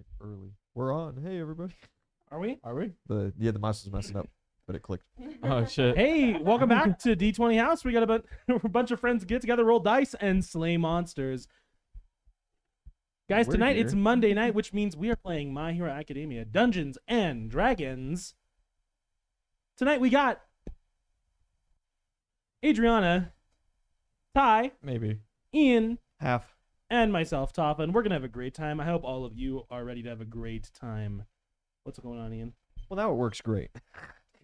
Wait, early. We're on. Hey, everybody. Are we? The mouse is messing up, but it clicked. Oh shit. Hey, welcome back to D20 House. We got a bunch of friends get together, roll dice, and slay monsters. Guys, We're tonight here. it's Monday night, which means we are playing My Hero Academia Dungeons and Dragons. Tonight we got Adriana, Ty, Maybe. Ian, Half. and myself, Toppa, and we're gonna have a great time. I hope all of you are ready to have a great time. What's going on, Ian? Well, now it works great.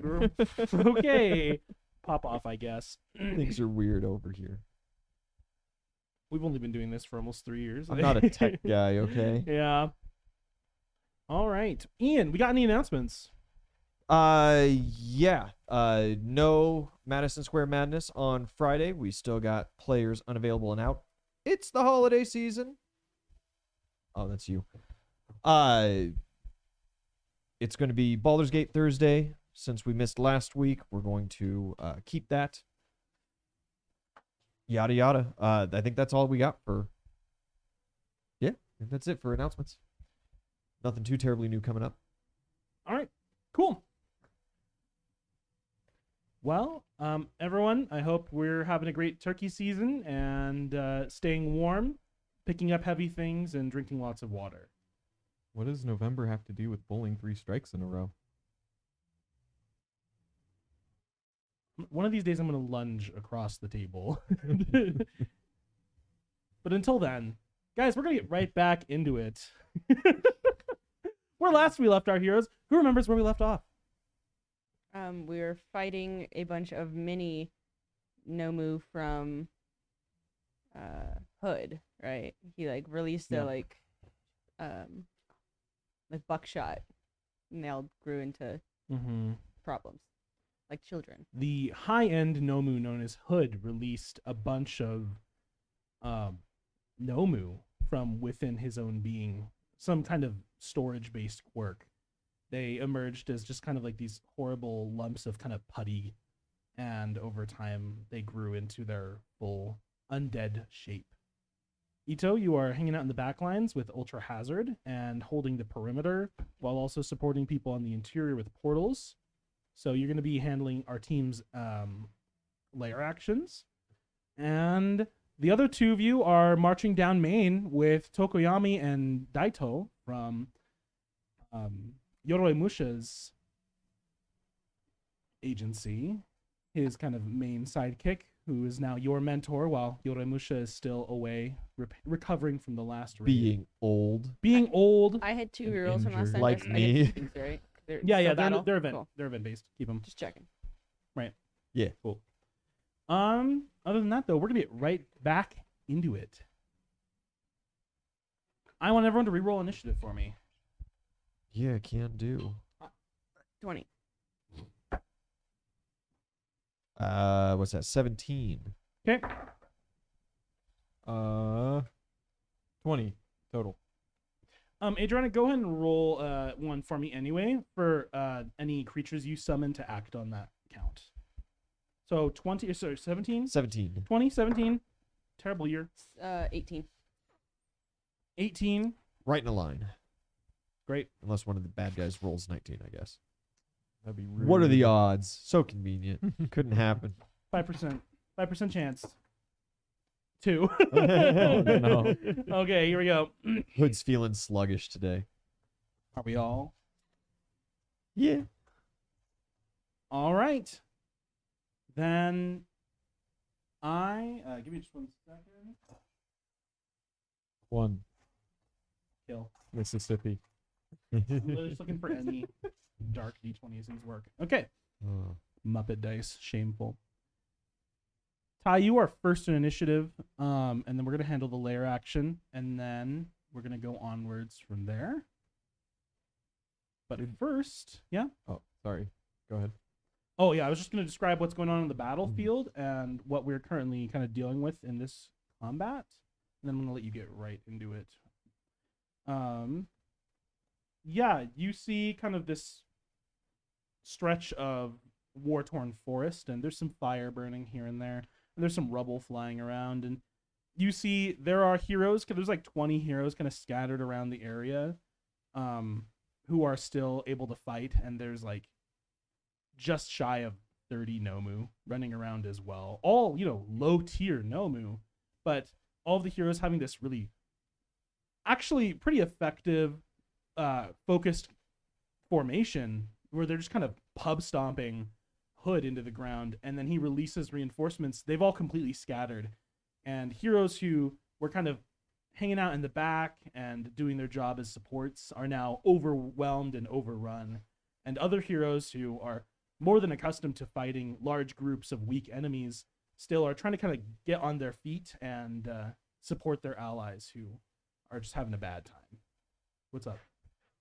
Okay. Pop off, I guess. Things are weird over here. We've only been doing this for almost 3 years. I'm not a tech guy, okay? Yeah. All right. Ian, we got any announcements? Yeah. No Madison Square Madness on Friday. We still got players unavailable and out. It's the holiday season. Oh, that's you. It's going to be Baldur's Gate Thursday. Since we missed last week, we're going to keep that. Yada yada. I think that's all we got for. Yeah, I think that's it for announcements. Nothing too terribly new coming up. All right. Cool. Well, everyone, I hope we're having a great turkey season and staying warm, picking up heavy things, and drinking lots of water. What does November have to do with bowling 3 strikes in a row? One of these days, I'm going to lunge across the table. But until then, guys, we're going to get right back into it. Where last we left our heroes, who remembers where we left off? We were fighting a bunch of mini Nomu from Hood, right? He released Yeah. a buckshot, and they all grew into problems, like children. The high-end Nomu known as Hood released a bunch of Nomu from within his own being, some kind of storage-based quirk. They emerged as just kind of like these horrible lumps of kind of putty, and over time they grew into their full undead shape. Ito, you are hanging out in the back lines with Ultra Hazard and holding the perimeter while also supporting people on the interior with portals. So you're going to be handling our team's layer actions. And the other two of you are marching down main with Tokoyami and Daito from Yoroi Musha's agency, his kind of main sidekick, who is now your mentor while Yoroi Musha is still away, recovering from the last raid. Being old. Being old. I had 2 And heroes from last injured. time. Like I get me. these, right? They're Yeah, still they're battle? event. Cool. They're event based. Keep them. Just checking. Yeah. Cool. Other than that though, we're gonna get right back into it. I want everyone to reroll initiative for me. Yeah, can do. 20. What's that? 17. Okay. 20 total. Adriana, go ahead and roll one for me anyway for any creatures you summon to act on that count. So 17? 17. 20, 17. Terrible year. 18. 18. Right in a line. Great. Unless one of the bad guys rolls 19, I guess. That'd be What are the rude. odds? So convenient. Couldn't happen. 5%. 5% chance. 2. Oh, no. Okay, here we go. Hood's feeling sluggish today. Are we all? Yeah. All right. Then give me just 1 second. 1 Kill. Mississippi. I'm really just looking for any dark D20s these work. Okay. Oh. Muppet dice. Shameful. Ty, you are first in initiative, and then we're going to handle the layer action, and then we're going to go onwards from there. But first, yeah? Oh, sorry. Go ahead. Oh, yeah, I was just going to describe what's going on in the battlefield and what we're currently kind of dealing with in this combat, and then I'm going to let you get right into it. Yeah, you see kind of this stretch of war-torn forest, and there's some fire burning here and there, and there's some rubble flying around, and you see there are heroes, 'cause there's like 20 heroes kind of scattered around the area. who are still able to fight, and there's like just shy of 30 Nomu running around as well. All, low tier Nomu, but all of the heroes having this really actually pretty effective focused formation where they're just kind of pub stomping Hood into the ground, and then he releases reinforcements. They've all completely scattered, and heroes who were kind of hanging out in the back and doing their job as supports are now overwhelmed and overrun, and other heroes who are more than accustomed to fighting large groups of weak enemies still are trying to kind of get on their feet and support their allies who are just having a bad time. What's up?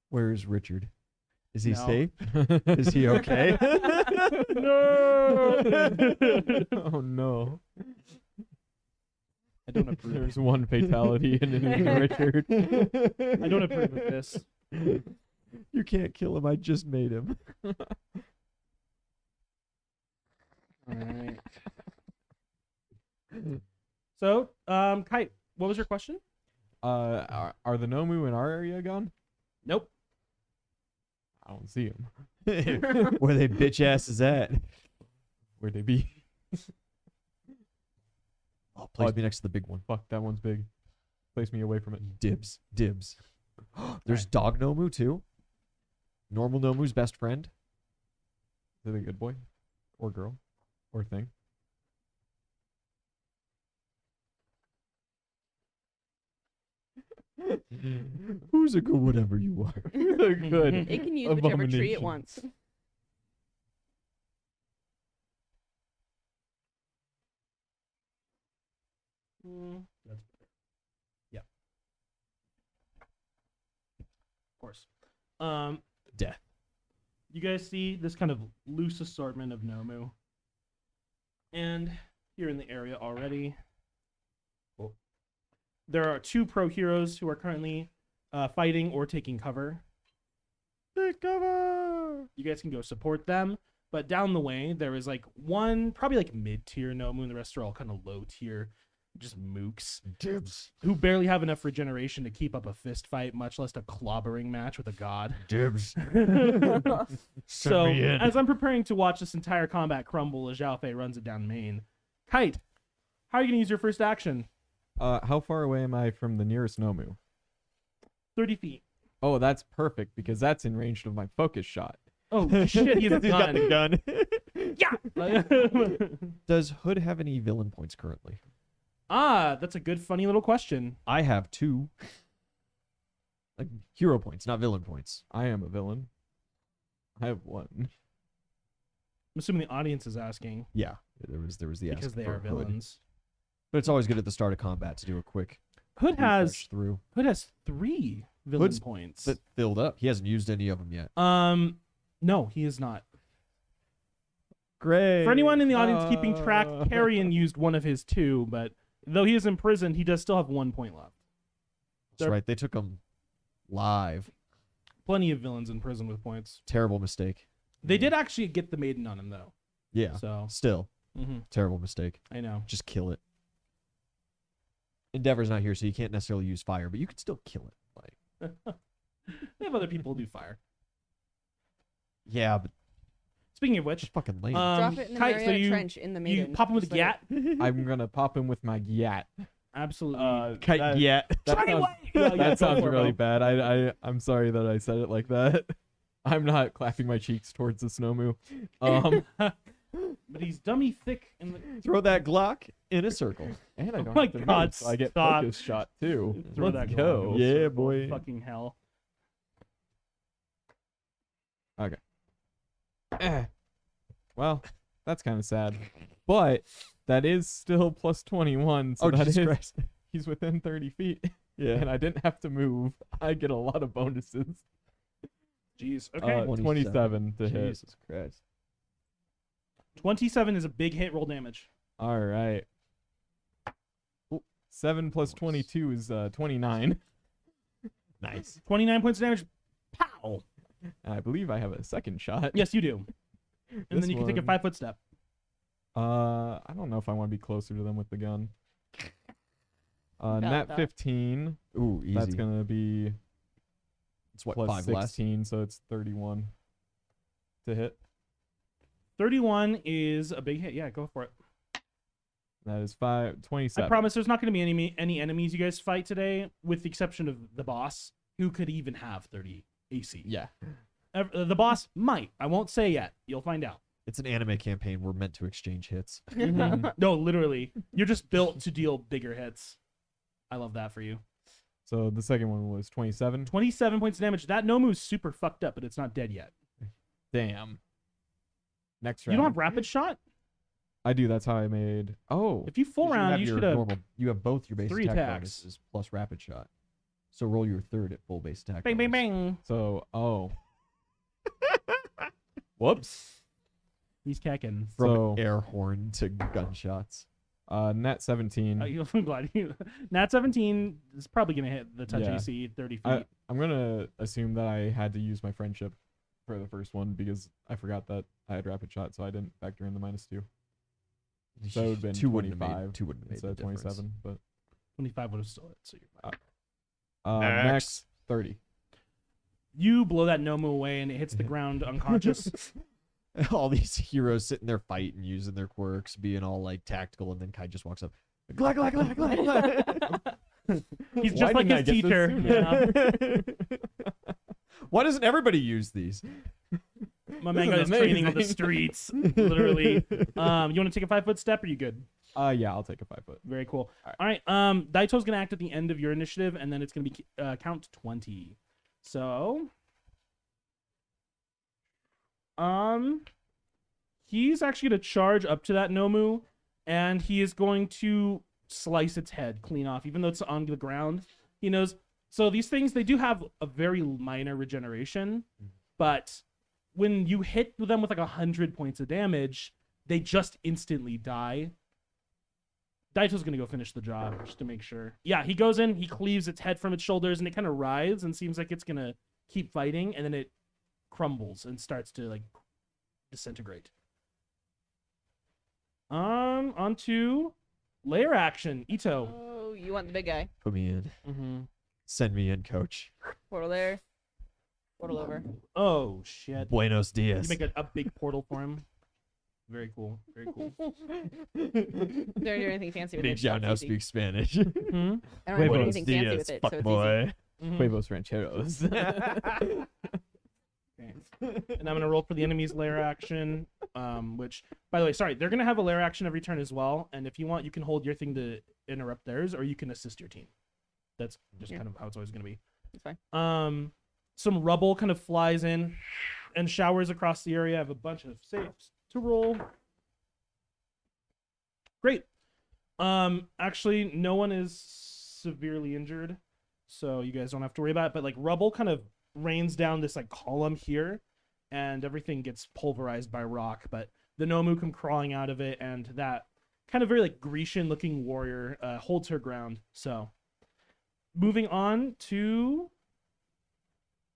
Where is Richard? Is he No. safe? Is he okay? No! Oh no. I don't approve. There's one fatality and it is Richard. I don't approve of this. You can't kill him. I just made him. All right. So, Kite, what was your question? Are the Nomu in our area gone? Nope. I don't see them. Where they bitch asses at? Where'd they be? Oh, place me next to the big one. Fuck, that one's big. Place me away from it. Dibs. There's dog Nomu too. Normal Nomu's best friend. Is it a good boy? Or girl? Or thing? Who's a good whatever you are? Good. It can use whichever tree it Abomination. wants. That's better. Yeah. Of course. Death. You guys see this kind of loose assortment of Nomu. And here in the area already, there are 2 pro heroes who are currently fighting or taking cover. Take cover. You guys can go support them. But down the way, there is like one, probably like mid-tier Nomu, and the rest are all kind of low-tier, just mooks, Dibs. who barely have enough regeneration to keep up a fist fight, much less a clobbering match with a god. Dibs. So, me in. as I'm preparing to watch this entire combat crumble as Zhao Fei runs it down main, Kite, how are you going to use your first action? How far away am I from the nearest Nomu? 30 feet. Oh, that's perfect because that's in range of my focus shot. Oh, shit, he has a He's got the gun. gun. Does Hood have any villain points currently? That's a good, funny little question. I have 2. Like hero points, not villain points. I am a villain. I have 1. I'm assuming the audience is asking Yeah, there was the because ask they for are Hood. villains. But it's always good at the start of combat to do a quick Hood has refresh through. 3 villain Hood's points. That filled up. He hasn't used any of them yet. No, he is not. Great. For anyone in the audience keeping track, Carrion used one of his 2, but though he is imprisoned, he does still have 1 point left. That's right. They took him live. Plenty of villains in prison with points. Terrible mistake. They did actually get the maiden on him though. Yeah. So Still, mhm, terrible mistake. I know. Just kill it. Endeavor's not here, so you can't necessarily use fire, but you can still kill it. Like, They have other people who do fire. yeah, but Speaking of which, it's fucking lame. Drop it in the Kite, so Mariana Trench in the you maiden. pop him with a Just let gat. I'm gonna pop him with my Yat. Absolutely. Kite that- yet. That Try sounds, away! Yeah, that go sounds for it, really Bo. bad. I'm sorry that I said it like that. I'm not clapping my cheeks towards the snowmoo. But he's dummy thick in the. Throw that Glock in a circle. And I Oh don't my have to move, God, so I get stop. focus shot too. Throw Let's that go. Glock in a Yeah, circle. boy. Fucking hell. Well, that's kind of sad, but that is still plus 21. So Oh, that Jesus is Christ. he's within 30 feet, Yeah. and I didn't have to move. I get a lot of bonuses. Jeez. Okay. 27 to hit. Jesus Christ. 27 is a big hit. Roll damage. All right. 7 plus 22 is 29. Nice. 29 points of damage. Pow. And I believe I have a second shot. Yes, you do. And This then you can take a one- 5-foot step. I don't know if I want to be closer to them with the gun. Got Nat that. 15. Ooh, easy. That's gonna be It's what, plus 5 less? 16, so it's 31 to hit. 31 is a big hit. Yeah, go for it. That is 27. I promise there's not going to be any enemies you guys fight today, with the exception of the boss, who could even have 30 AC. Yeah. The boss might. I won't say yet. You'll find out. It's an anime campaign. We're meant to exchange hits. No, literally. You're just built to deal bigger hits. I love that for you. So the second one was 27. 27 points of damage. That Nomu's super fucked up, but it's not dead yet. Damn. Next round. You don't have rapid shot? I do. That's how I made. Oh. If you full round, you should have. You have both your base 3 attack attacks. bonuses plus rapid shot. So roll your third at full base attack. Bang, bang, bonus. bang. So, oh. Whoops. He's kecking. From So- air horn to gunshots. Net 17. I'm glad you. Nat 17 is probably going to hit the touch Yeah. AC 30 feet. I'm going to assume that I had to use my friendship for the first one because I forgot that I had rapid shot, so I didn't factor in the -2. So it would have been 2 wouldn't have 25 made, 2 wouldn't have made instead of the difference. 27. But 25 would have still hit, so you're fine. next 30. You blow that Nomu away, and it hits the ground unconscious. All these heroes sitting there fighting, using their quirks, being all like tactical, and then Kai just walks up. Glad, glad, glad, glad, glad. He's Why just like didn't I his get this teacher. sooner? Yeah. Why doesn't everybody use these? My man This got is his training on the amazing. streets, literally. You want to take a 5-foot step? Or are you good? Yeah, I'll take a 5-foot. Very cool. All right. Daito's gonna act at the end of your initiative, and then it's gonna be count 20. So, he's actually gonna charge up to that Nomu, and he is going to slice its head clean off, even though it's on the ground. He knows. So these things, they do have a very minor regeneration, but when you hit them with like 100 points of damage, they just instantly die. Daito's gonna go finish the job just to make sure. Yeah, he goes in, he cleaves its head from its shoulders, and it kind of writhes and seems like it's gonna keep fighting, and then it crumbles and starts to like disintegrate. Onto layer action. Ito. Oh, you want the big guy? Put me in. Mm-hmm. Send me in, coach. Portal there. Portal over. Oh shit! Buenos You dias. make a big portal for him. Very cool. Very cool. Don't do anything fancy with Big it. John so now it's easy. speaks Spanish. Hmm? I don't have to do Buenos anything fancy with it, so it's easy. Mhm. Huevos rancheros. Okay. And I'm gonna roll for the enemy's lair action. Which, by the way, sorry, they're gonna have a lair action every turn as well. And if you want, you can hold your thing to interrupt theirs, or you can assist your team. That's just Yeah. kind of how it's always gonna be. It's fine. Some rubble kind of flies in and showers across the area. I have a bunch of saves to roll. Great. Actually, no one is severely injured, so you guys don't have to worry about it. But like rubble kind of rains down this like column here, and everything gets pulverized by rock. But the Nomu come crawling out of it, and that kind of very like Grecian-looking warrior holds her ground. So, moving on to,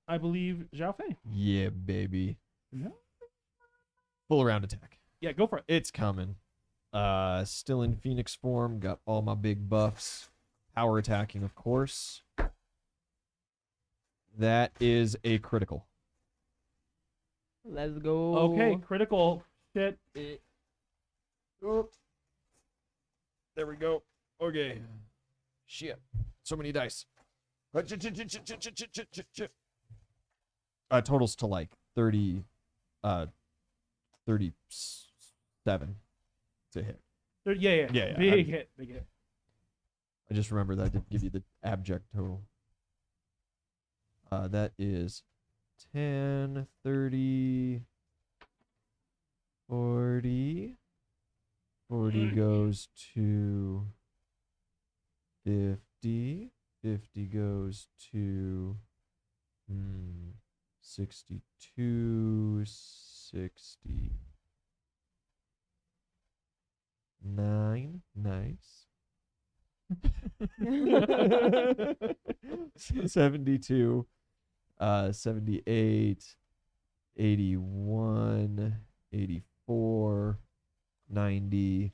I believe, Zhao Fei. Yeah, baby. Yeah. Full round attack. Yeah, go for it. It's coming. Still in Phoenix form. Got all my big buffs. Power attacking, of course. That is a critical. Let's go. Okay, critical hit. There we go. Okay. Shit. So many dice. Totals to like 30, 37 to hit. Yeah. Yeah, Big hit. I just remember that I didn't give you the abject total. That is 10, 30, 40. 40 goes to 50. 50 goes to 62, 69. Nice. 72, 78, 81, 84, 90,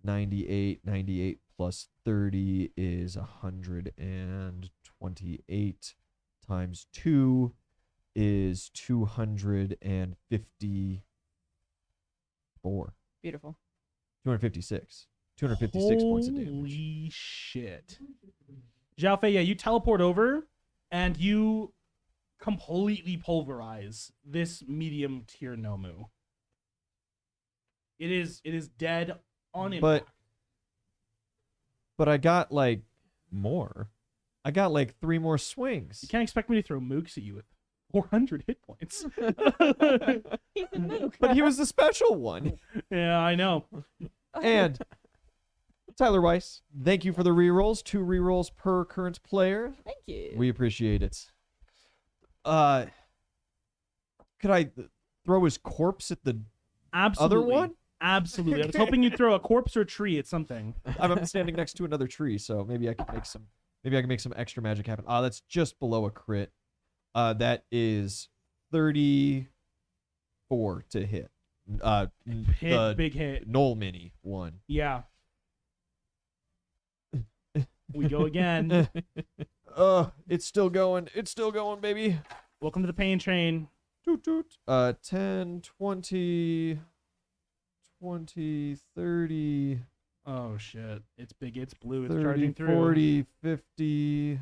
98. 98 plus 30 is 128. times 2 is 254. Beautiful. 256. 256 points of damage. Holy shit. Zhao Fei, yeah, you teleport over and you completely pulverize this medium tier Nomu. It is dead on impact. But I got like more. I got like 3 more swings. You can't expect me to throw mooks at you with 400 hit points. He's a mook. But he was the special one. Yeah, I know. And Tyler Weiss, thank you for the rerolls. 2 rerolls per current player. Thank you. We appreciate it. Could I throw his corpse at the Absolutely. other one? Absolutely. I was hoping you'd throw a corpse or a tree at something. I'm standing next to another tree, so maybe I can make some extra magic happen. That's just below a crit. That is 34 to hit. The Big hit. Knoll mini one. Yeah. We go again. It's still going. It's still going, baby. Welcome to the pain train. Toot toot. 10, 20, 30, Oh shit. It's big, it's blue, it's 30, charging through. 40, 50,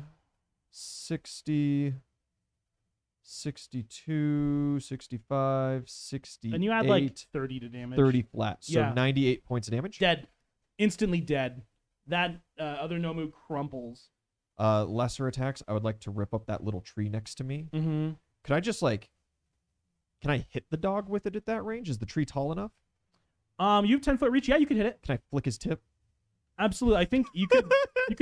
60, 62, 65, 68. And you add like 30 to damage. 30 flat. So Yeah. 98 points of damage. Dead. Instantly dead. That other Nomu crumples. Lesser attacks. I would like to rip up that little tree next to me. Mm-hmm. Could I just can I hit the dog with it at that range? Is the tree tall enough? You have 10-foot reach. Yeah, you could hit it. Can I flick his tip? Absolutely. I think you could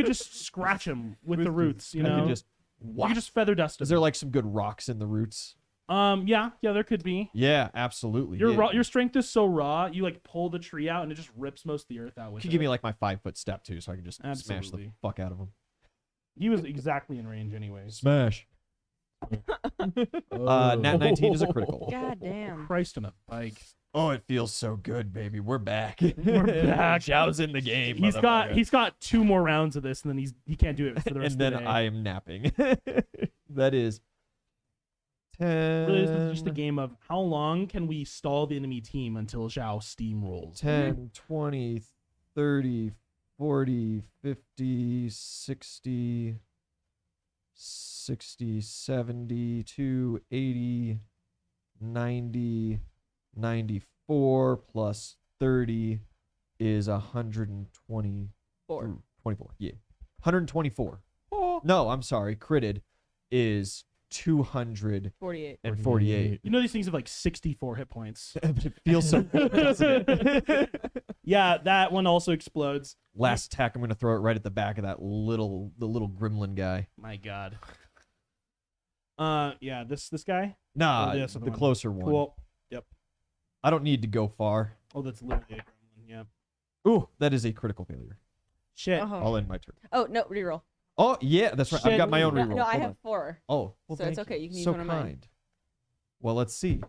just scratch him with the roots, you I know. could just You could just feather dust him. Is there like some good rocks in the roots? Yeah, there could be. Yeah, absolutely. Your yeah. your strength is so raw, you like pull the tree out and it just rips most of the earth out with You it. could give me like my 5-foot step too, so I can just smash the Absolutely. fuck out of him. He was exactly in range anyways. Smash. Nat 19 is a critical. God damn. Christ on a bike. Oh, it feels so good, baby. We're back. We're back. Zhao's in the game. He's motherfucker. got 2 more rounds of this and then he can't do it for the rest And of then the day. I am napping. That is 10. Really, this is just a game of how long can we stall the enemy team until Zhao steamrolls. 10, 20, 30, 40, 50, 60, 60, 70, 80, 90, 94 plus 30 is 124. 24, yeah. 124. Oh. No, I'm sorry. Critted is 248. 48. You know these things have like 64 hit points. But it feels so good, doesn't it? Yeah, that one also explodes. Last attack, I'm going to throw it right at the back of the little gremlin guy. My god. Yeah, this guy? Nah, Or this other the one. closer one. Cool. Yep. I don't need to go far. Oh, that's literally a gremlin. Yep. Ooh, that is a critical failure. Shit. I'll end my turn. Oh, no, reroll. Oh, yeah, that's right. I've got my own No, reroll. no, I Hold have on. 4. Oh, well, So it's thank okay, you can use one of mine. kind. Well, let's see.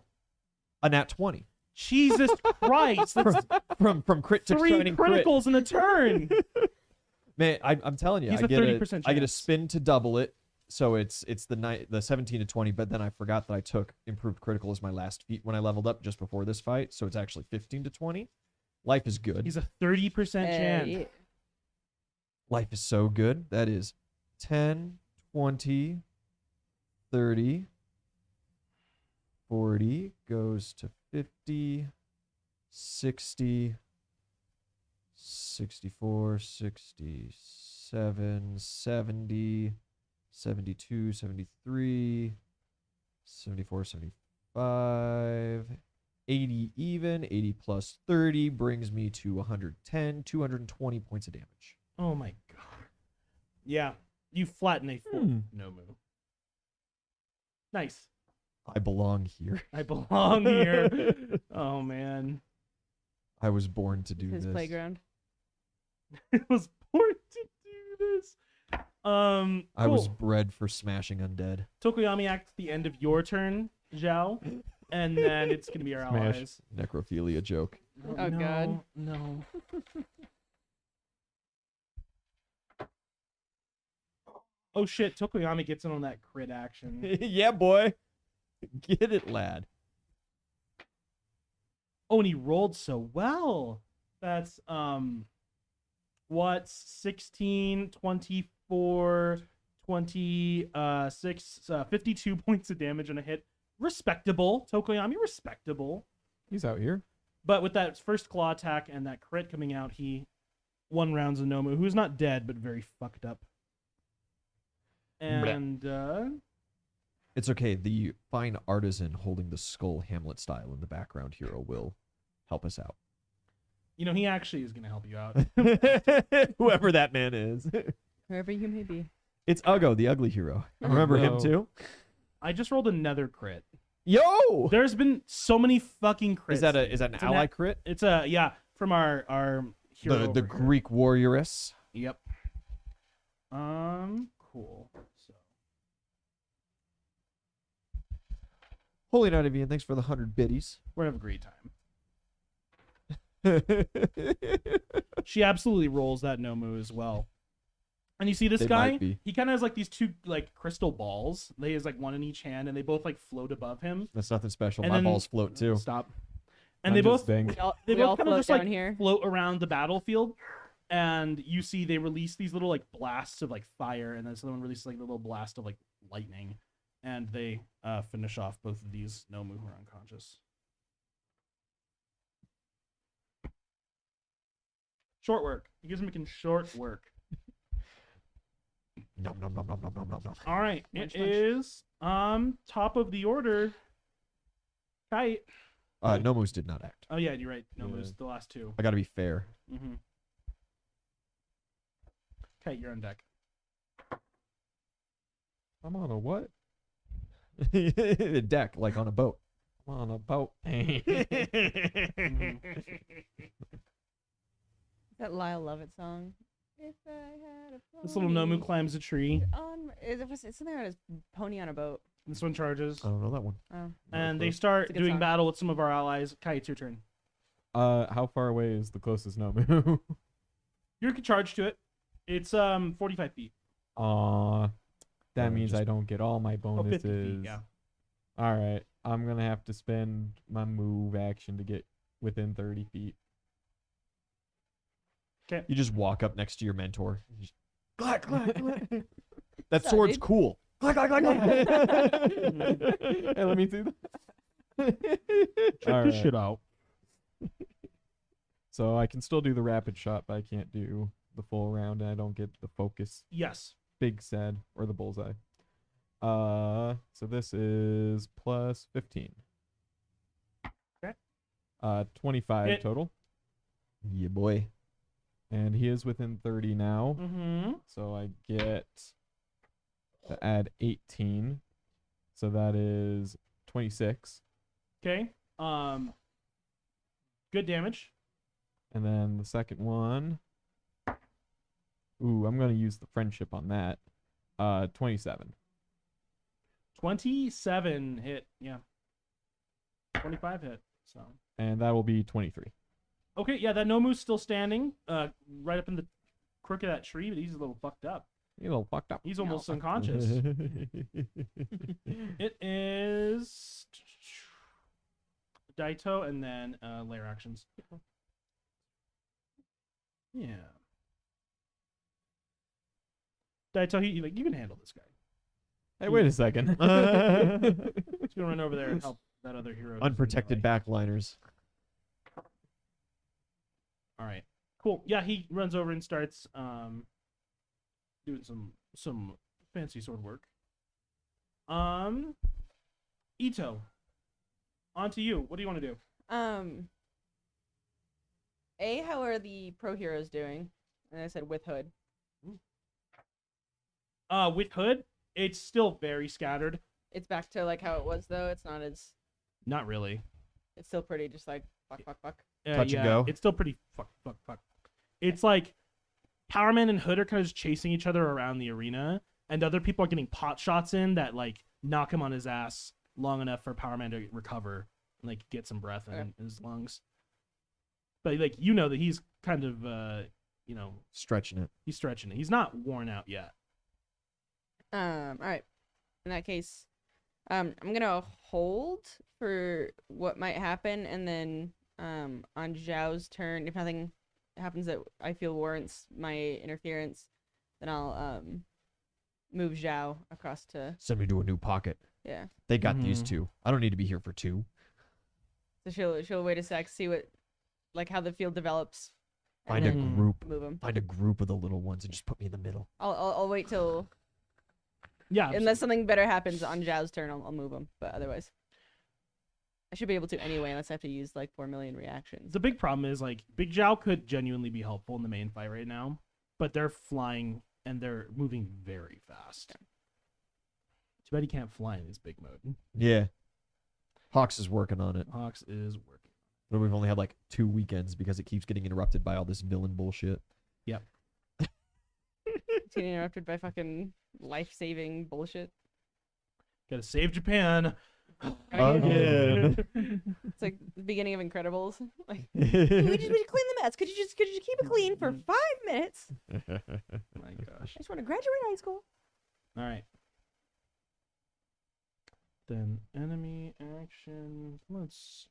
A nat 20. Jesus Christ. That's From crit to 3 shining crit. criticals in a turn. Man, I'm telling you, He's I a get 30% I get a chance. spin to double it. So it's the 17 to 20, but then I forgot that I took improved critical as my last feat when I leveled up just before this fight, so it's actually 15 to 20. Life is good. He's a 30% chance. Yeah. Life is so good. That is 10, 20, 30, 40 goes to 50, 60, 64, 67, 70, 72, 73, 74, 75, 80 even. 80 plus 30 brings me to 110, 220 points of damage. Oh my god. Yeah. You flatten a full Nomu. Nice. I belong here. I belong here. Oh man. I was born to do His this. playground. It was born to do this. I was Cool. bred for smashing undead. Tokoyami acts the end of your turn, Zhao, and then it's gonna be our Smash. allies. Necrophilia joke. Oh, no, God. No. Oh shit, Tokoyami gets in on that crit action. Yeah, boy. Get it, lad. Oh, and he rolled so well. That's what's 16, 24, 26, 52 points of damage on a hit. Respectable. Tokoyami, respectable. He's out here. But with that first claw attack and that crit coming out, he one rounds Nomu, who's not dead, but very fucked up. And It's okay. The fine artisan holding the skull Hamlet style in the background hero will help us out. you know, he actually is going to help you out. Whoever that man is. Whoever you may be. It's Uggo, the ugly hero. Remember him No. too? I just rolled another crit. Yo! There's been so many fucking crits. Is that an It's an ally a- crit? It's a from our hero. The over here. Greek warrioress. Yep. Cool. So Holy Night of Ian, thanks for the 100 biddies. we're gonna have a great time. She absolutely rolls that Nomu as well. And you see this They guy? might be. He kind of has like these two like crystal balls. They has like one in each hand, and they both like float above him. That's nothing special. And My then- balls float too. Stop. And I'm they just both dang. We all, they we all both kind of float just down like here. float around the battlefield, and you see they release these little like blasts of like fire, and then someone releases like a little blast of like lightning, and they finish off both of these Nomu who are unconscious. Short work. You guys are making short work. Nom, nom, nom, nom, nom, nom, nom, nom. All right, Munch, it munch. is top of the order. Kite. Nomus did not act. Oh yeah, you're right. No, Yeah. it was the last two. I gotta be fair. Mm-hmm. Kite, you're on deck. I'm on a what? A deck, like on a boat. I'm on a boat. That Lyle Lovett song. If I had a This little Nomu pony climbs a tree. it's something about his pony on a boat. This one charges. I don't know that one. Oh. And they It's start a good doing song. battle with some of our allies. Kai, it's your turn. How far away is the closest Nomu? You can charge to it. It's 45 feet. Aw, that Or means just- I don't get all my Oh, 50 bonuses. feet, yeah. All right, I'm gonna have to spend my move action to get within 30 feet. You just walk up next to your mentor. You just, glad, glad, glad. That Sup, sword's dude? cool. Glad, glad, glad, glad. Hey, let me see that. Check All this right. shit out. So I can still do the rapid shot, but I can't do the full round, and I don't get the focus. Yes. Big sad or the bullseye. So this is plus 15. Okay. 25 Hit. total, Yeah, boy. and he is within 30 now. Mm-hmm. So I get to add 18. So that is 26. Okay. Good damage. And then the second one. Ooh, I'm going to use the friendship on that. 27. 27 hit. Yeah. 25 hit. So. And that will be 23. Okay, yeah, that Nomu's still standing, right up in the crook of that tree, but he's a little fucked up. You're a little fucked up. He's almost unconscious. It is Daito and then layer actions. Yeah. Daito, you can handle this guy. Hey, wait a second. He's gonna run over there and help that other hero. who's in Unprotected melee. backliners. All right, cool. Yeah, he runs over and starts doing some fancy sword work. Ito, on to you. What do you want to do? How are the pro heroes doing? And I said with hood. With Hood, it's still very scattered. It's back to like how it was though. It's not as. Not really. It's still pretty just like fuck fuck fuck. Touch and go? It's still pretty fuck. It's like Power Man and Hood are kind of just chasing each other around the arena, and other people are getting pot shots in that like knock him on his ass long enough for Power Man to recover and like get some breath in his lungs. But like that he's kind of Stretching it. he's stretching it. He's not worn out yet. All right. In that case, I'm gonna hold for what might happen, and then on Zhao's turn, if nothing happens that I feel warrants my interference, then I'll move Zhao across to Send me to a new pocket. yeah. They got these Mhm. 2. I don't need to be here for 2. So she'll wait a sec, see what like how the field develops, and Find a then group. move them. Find a group of the little ones and just put me in the middle. I'll wait till Yeah. unless something better happens on Zhao's turn, I'll move them. But otherwise, I should be able to anyway, unless I have to use like 4 million reactions. The big problem is like Big Zhao could genuinely be helpful in the main fight right now, but they're flying and they're moving very fast. Too bad he can't fly in his big mode. Yeah. Hawks is working on it. Hawks is working. But we've only had like 2 weekends because it keeps getting interrupted by all this villain bullshit. It's getting interrupted by fucking life-saving bullshit. Gotta save Japan. Again. It's like the beginning of Incredibles. Like, we just clean the mess. Could you just keep it clean for 5 minutes? My gosh. I just want to graduate high school. All right. Then enemy action. Let's.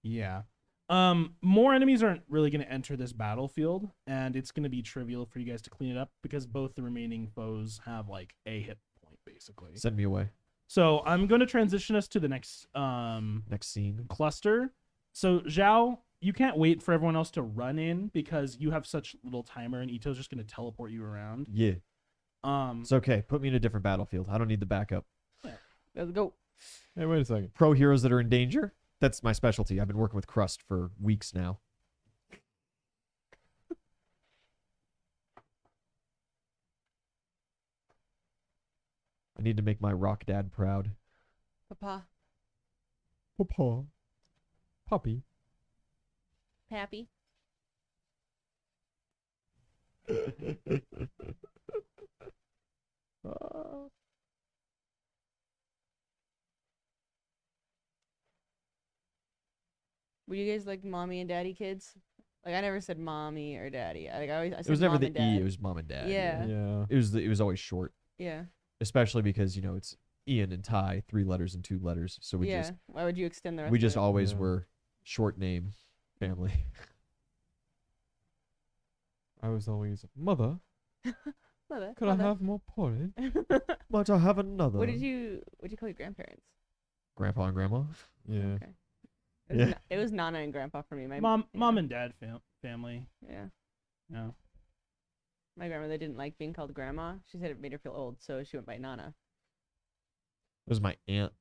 Yeah. More enemies aren't really going to enter this battlefield, and it's going to be trivial for you guys to clean it up because both the remaining foes have like a hit point basically. Send me away. So I'm going to transition us to the next Next scene. cluster. So Zhao, you can't wait for everyone else to run in because you have such little timer, and Ito's just going to teleport you around. Yeah. It's okay. Put me in a different battlefield. I don't need the backup. Let's go. Hey, wait a second. Pro heroes that are in danger. That's my specialty. I've been working with Crust for weeks now. I need to make my rock dad proud. Papa. Papa. Puppy. Pappy. Were you guys like mommy and daddy kids? Like I never said mommy or daddy. I It said was never mom the and dad. E. It was mom and dad. Yeah. Yeah. It was always short, Yeah. especially because it's Ian and Ty, 3 letters and 2 letters. So we yeah. just Why would you extend the rest? we of just it? always Yeah. were short name family. I was always, Mother, Mother, could mother. I have more porridge? Might I have another? What did you call your grandparents? Grandpa and grandma? Yeah. Okay. It was, Yeah. it was Nana and Grandpa for me. My Mom yeah. and dad family. Yeah. No. My grandmother didn't like being called grandma. She said it made her feel old, so she went by Nana. It was my aunt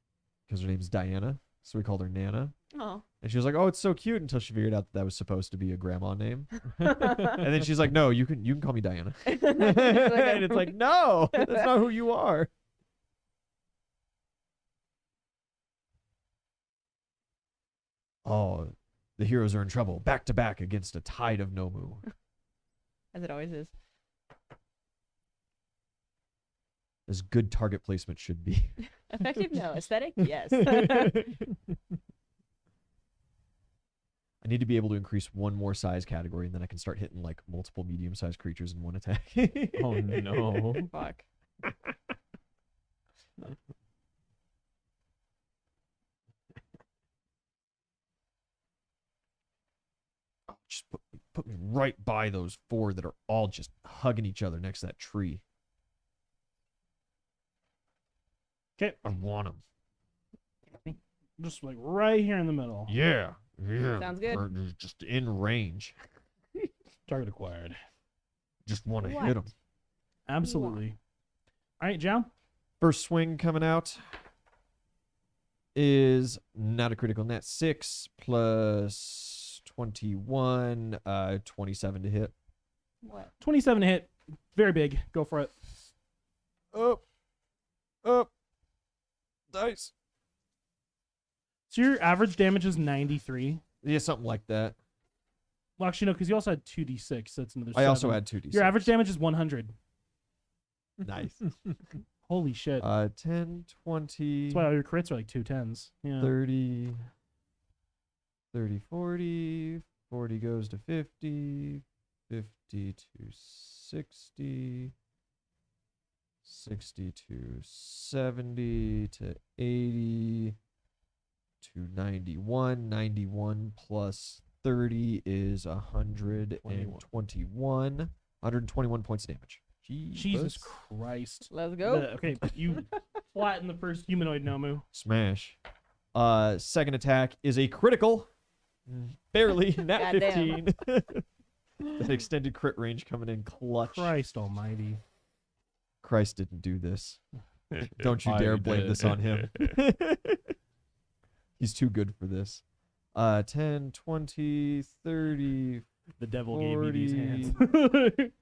because her name's Diana, so we called her Nana. Oh. And she was like, "Oh, it's so cute," until she figured out that was supposed to be a grandma name. And then she's like, "No, you can call me Diana." And it's like, "No, that's not who you are." Oh, the heroes are in trouble, back to back against a tide of Nomu. As it always is. As good target placement should be. Effective? No. Aesthetic? Yes. I need to be able to increase one more size category, and then I can start hitting like multiple medium-sized creatures in one attack. Oh no. Fuck. Just put me right by those 4 that are all just hugging each other next to that tree. 'Kay. I want them. Just like right here in the middle. Yeah. Yeah. Sounds good. Or just in range. Target acquired. Just want to What? hit them. Absolutely. All right, Zhao. First swing coming out is not a critical net. 6 plus 21, 27 to hit. What? 27 to hit. Very big. Go for it. Up. Up. Dice. So your average damage is 93. Yeah, something like that. Well, actually, no, because you also had 2d6. So that's another I also 7. had 2d6. Your average damage is 100. Nice. Holy shit. 10, 20, That's why all your crits are like 210s. Yeah. 30, 30, 40. 40 goes to 50. 50 to 60. 60 to 70 to 80 to 91. 91 plus 30 is 121. 121 points of damage. Jesus Christ. Let's go. Okay, you flatten the first humanoid Nomu. Smash. Second attack is a critical. Barely. Nat Goddamn. 15. That extended crit range coming in clutch. Christ almighty. Christ didn't do this. Don't you I dare blame did. this on him. He's too good for this. 10, 20, 30. The devil gave me these 40. hands.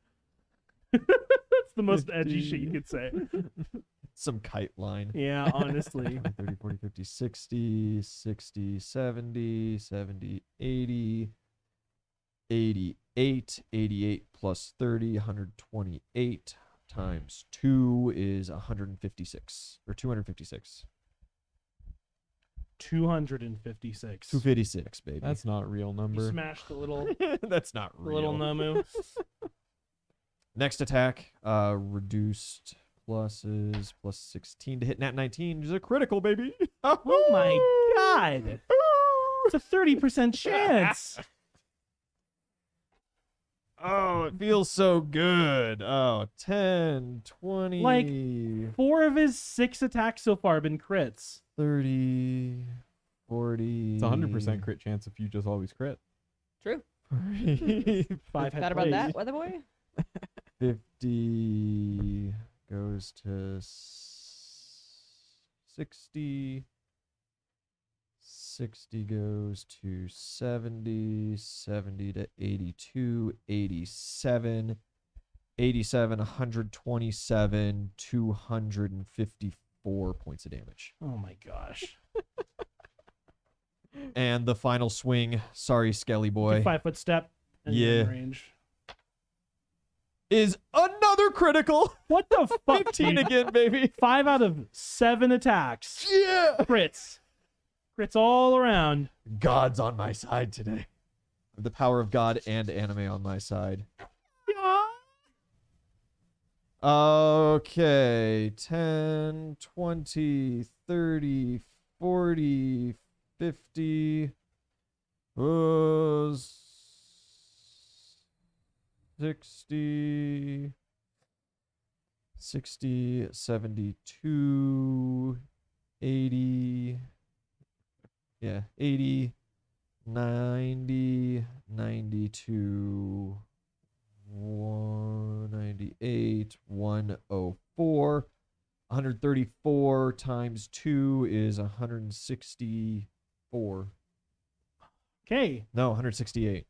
That's the most edgy shit you could say. Some kite line. Yeah, honestly. 30, 40, 50, 60, 60, 70, 70, 80, 88, 88 plus 30, 128 times 2 is 156, or 256. 256. 256, baby. That's not a real You number. smashed the little That's not the real. little Nomu. Next attack, reduced pluses, plus 16 to hit nat 19 is a critical, baby. Oh my god. It's a 30% chance. Oh, it feels so good. Oh, 10, 20, Like, 4 of his 6 attacks so far have been crits. 30, 40. It's a 100% crit chance if you just always crit. True. 5 head Thought about plays. that, weather boy? 50 goes to 60. 60 goes to 70. 70 to 82. 87. 87, 127, 254 points of damage. Oh my gosh. And the final swing, sorry, Skelly boy, 5-foot step. And you're in Yeah. range. is another critical. What the fuck? 15 dude? again, baby. 5 out of 7 attacks. Yeah. Crits. Crits all around. God's on my side today. The power of God and anime on my side. Okay. 10, 20, 30, 40, 50. 60. 60, 72, 80. Yeah, 80, 90, 92, 198, 104. 134 times 2 is 164. Okay. No, 168.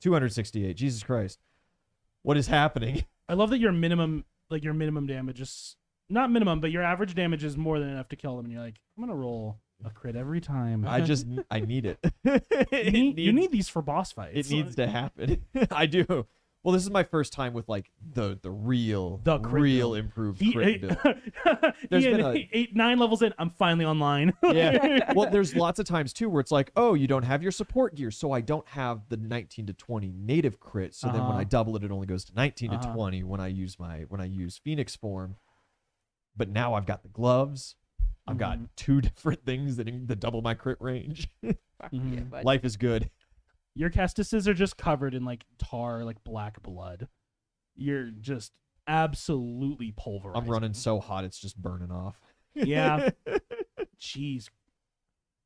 268. Jesus Christ. What is happening? I love that your minimum damage is not minimum, but your average damage is more than enough to kill them. And you're like, I'm gonna roll a crit every time. I need it. You need these for boss fights. It needs to happen. I do. Well, this is my first time with like the real The crit real build. improved He, crit build. There's Ian, been a- 9 levels in. I'm finally online. Yeah. Well, there's lots of times too where it's like, oh, you don't have your support gear, so I don't have the 19 to 20 native crit. So then when I double it, it only goes to 19 to 20 when I use Phoenix form. But now I've got the gloves. I've got 2 different things that double my crit range. Fuck yeah, Mhm. bud. Life is good. Your Castuses are just covered in like tar, like black blood. You're just absolutely pulverized. I'm running so hot it's just burning off. Yeah. Jeez.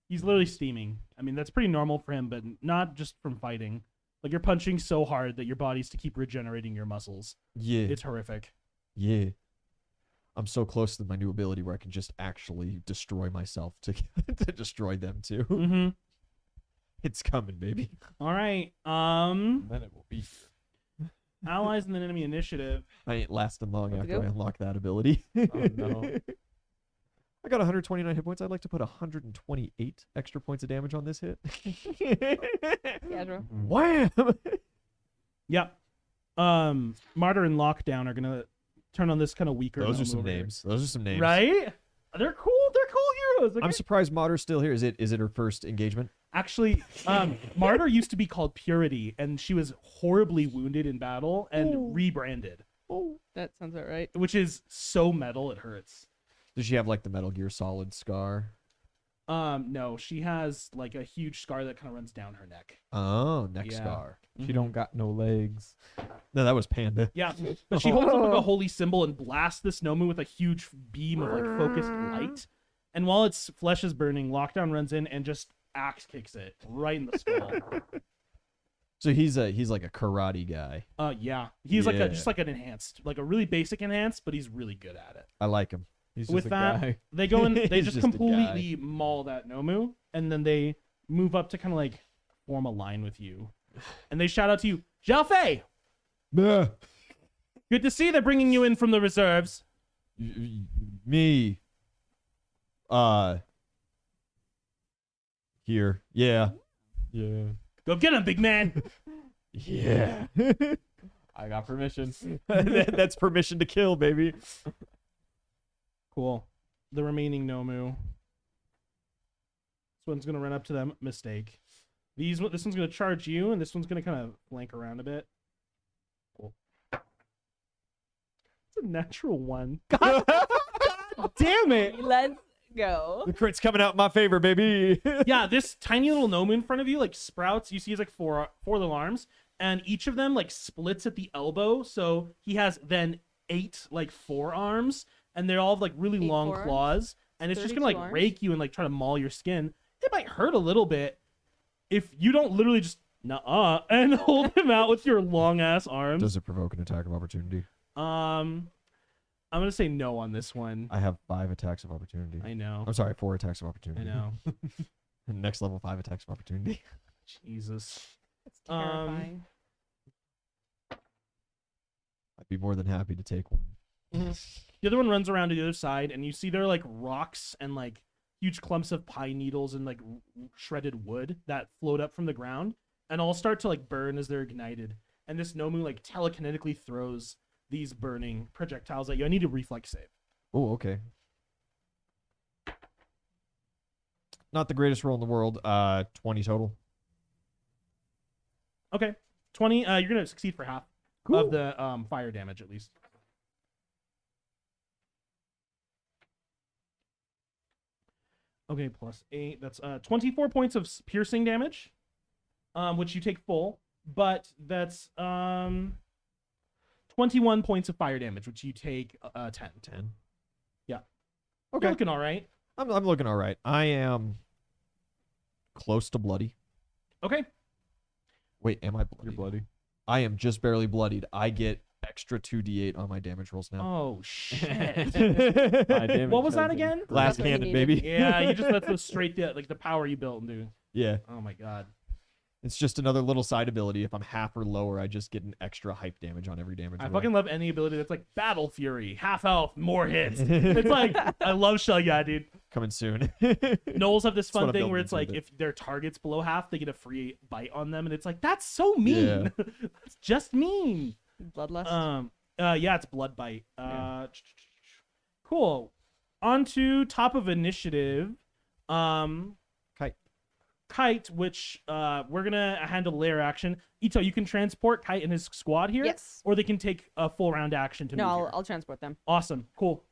He's literally steaming. I mean, that's pretty normal for him, but not just from fighting. Like, you're punching so hard that your body's to keep regenerating your muscles. Yeah. It's horrific. Yeah. I'm so close to my new ability where I can just actually destroy myself to to destroy them too. Mm-hmm. It's coming, baby. All right. Then it will be. Allies and then enemy initiative. I ain't lasting long Let's after go. I unlock that ability. Oh, no. I got 129 hit points. I'd like to put 128 extra points of damage on this hit. Yeah, bro. Wham! Yep. Martyr and Lockdown are gonna turn on this kind of weaker. Those are gnome some over here. names. Those are some names. Right? They're cool. They're cool heroes. Okay? I'm surprised Martyr's still here. Is it her first engagement? Actually, Martyr used to be called Purity, and she was horribly wounded in battle and rebranded. That sounds about right. which is so metal it hurts. Does she have like the Metal Gear Solid scar? No, she has like a huge scar that kind of runs down her neck. Oh, neck Yeah. scar. She don't got no legs. No, that was Panda. Yeah, but she holds up like a holy symbol and blasts this Nomu with a huge beam of like focused light. And while its flesh is burning, Lockdown runs in and just axe kicks it right in the skull. So he's like a karate guy. Yeah, he's like Yeah. just like an enhanced, like a really basic enhanced, but he's really good at it. I like him. He's just With a that, guy. they go and they He's just just a completely maul that Nomu, and then they move up to kind of like form a line with you, and they shout out to you, Jalfei! Good to see they're bringing you in from the reserves. Me. Here. Yeah. Yeah. Go get him, big man. Yeah. I got permission. That's permission to kill, baby. Cool. The remaining Nomu. This one's gonna run up to them. Mistake. This one's gonna charge you, and this one's gonna kind of flank around a bit. Cool. It's a natural one. God damn it! Let's go. The crit's coming out in my favor, baby. Yeah, this tiny little gnome in front of you like sprouts. You see, he's like four little arms, and each of them like splits at the elbow. So he has then 8 like forearms, and they're all have, like really 8 long forearms? claws, and it's just gonna 32 like arms? rake you and like try to maul your skin. It might hurt a little bit if you don't literally just and hold him out with your long ass arms. Does it provoke an attack of opportunity? I'm gonna say no on this one. I have 5 attacks of opportunity. I know. I'm sorry, 4 attacks of I opportunity. know. Next level, 5 attacks of opportunity. Jesus. That's terrifying. I'd be more than happy to take one. The other one runs around to the other side, and you see there are like rocks and like huge clumps of pine needles and like shredded wood that float up from the ground, and all start to like burn as they're ignited. And this Nomu like telekinetically throws these burning projectiles at you. I need a reflex save. Oh, okay. Not the greatest roll in the world. 20 total. Okay, 20. You're gonna succeed for half of the fire damage at least. Okay, plus 8. That's 24 points of piercing damage, which you take full. But that's 21 points of fire damage, which you take 10. 10. Yeah. Okay. You're looking all right. I'm looking all right. I am close to bloody. Okay. Wait, am I bloody? You're bloody. I am just barely bloodied. I get extra 2d8 on my damage rolls now. Oh shit. My damage What was that has again? Glass That's what you cannon, needed. baby. Yeah, you just let those straight the power you built into. Yeah. Oh my god. It's just another little side ability. If I'm half or lower, I just get an extra hype damage on every damage. I roll. fucking love any ability that's like Battle Fury, half health, more hits. It's like I love Shell Yeah, dude. Coming soon. Knolls have this That's what fun I'm thing where building it's like into it. if their target's below half, they get a free bite on them, and it's like that's so mean. That's just mean. Bloodlust. Yeah, it's blood bite. Cool. On to top of initiative. Kite, which we're gonna handle layer action. Ito, you can transport Kite and his squad here. Yes. Or they can take a full round action to No, move here. I'll transport them. Awesome. Cool.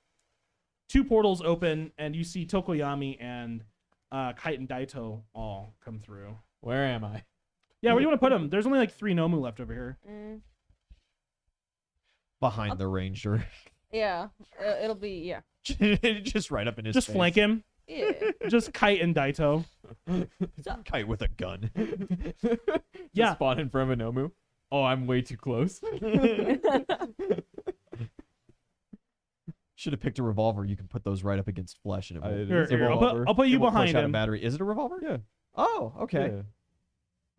2 portals open, and you see Tokoyami and Kite and Daito all come through. Where am I? Yeah, where do you want to put them? There's only like 3 Nomu left over here. Behind the ranger. Yeah, it'll be yeah. Just right up in his Just face. flank him. Yeah. Just Kite and Daito. Kite with a gun. Yeah. Spawn in front of a Nomu. Oh, I'm way too close. Should have picked a revolver. You can put those right up against flesh, and it won't. Here, it here, won't- I'll put you it won't push behind out a him. battery. Is it a revolver? Yeah. Oh, okay. Yeah.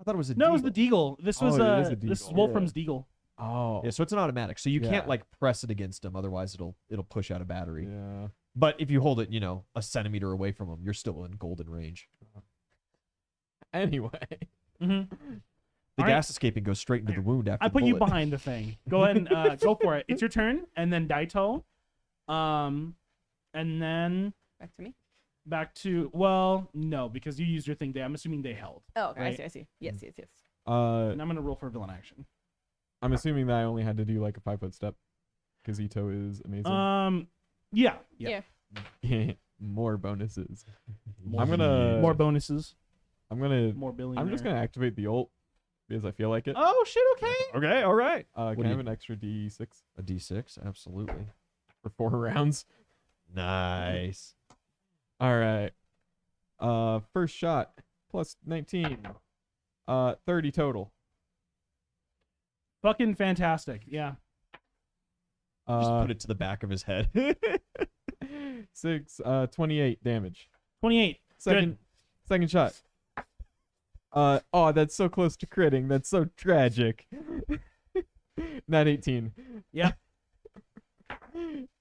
I thought it was a. No, it was deagle. the Deagle. This was Oh, it is a this is Deagle. Wolfram's Deagle. Oh. Yeah, so it's an automatic. So you can't Yeah. like press it against them, otherwise it'll push out a battery. Yeah. But if you hold it, a centimeter away from them, you're still in golden range. Anyway. Mm-hmm. The All gas escaping goes straight into the wound after I the put you bullet. behind the thing. Go ahead and go for it. It's your turn, and then Daito, and then Back to me. back to no, because you used your thing there. I'm assuming they held, Oh, okay. Right. I see. Yes, yes, yes. and I'm gonna roll for villain action. I'm assuming that I only had to do like a 5-foot step. because Ito is amazing. Yeah. More bonuses. More, I'm gonna more bonuses. I'm More just gonna activate the ult because I feel like it. Oh shit! Okay. Okay, all right. Can do I have you- an extra D6 A D6, absolutely. for 4 rounds? Nice. All right. First shot plus 19. 30 total. Fucking fantastic. Yeah. Just put it to the back of his head. 28 damage. 28. Second shot. Oh, that's so close to critting. That's so tragic. Not 18. Yeah.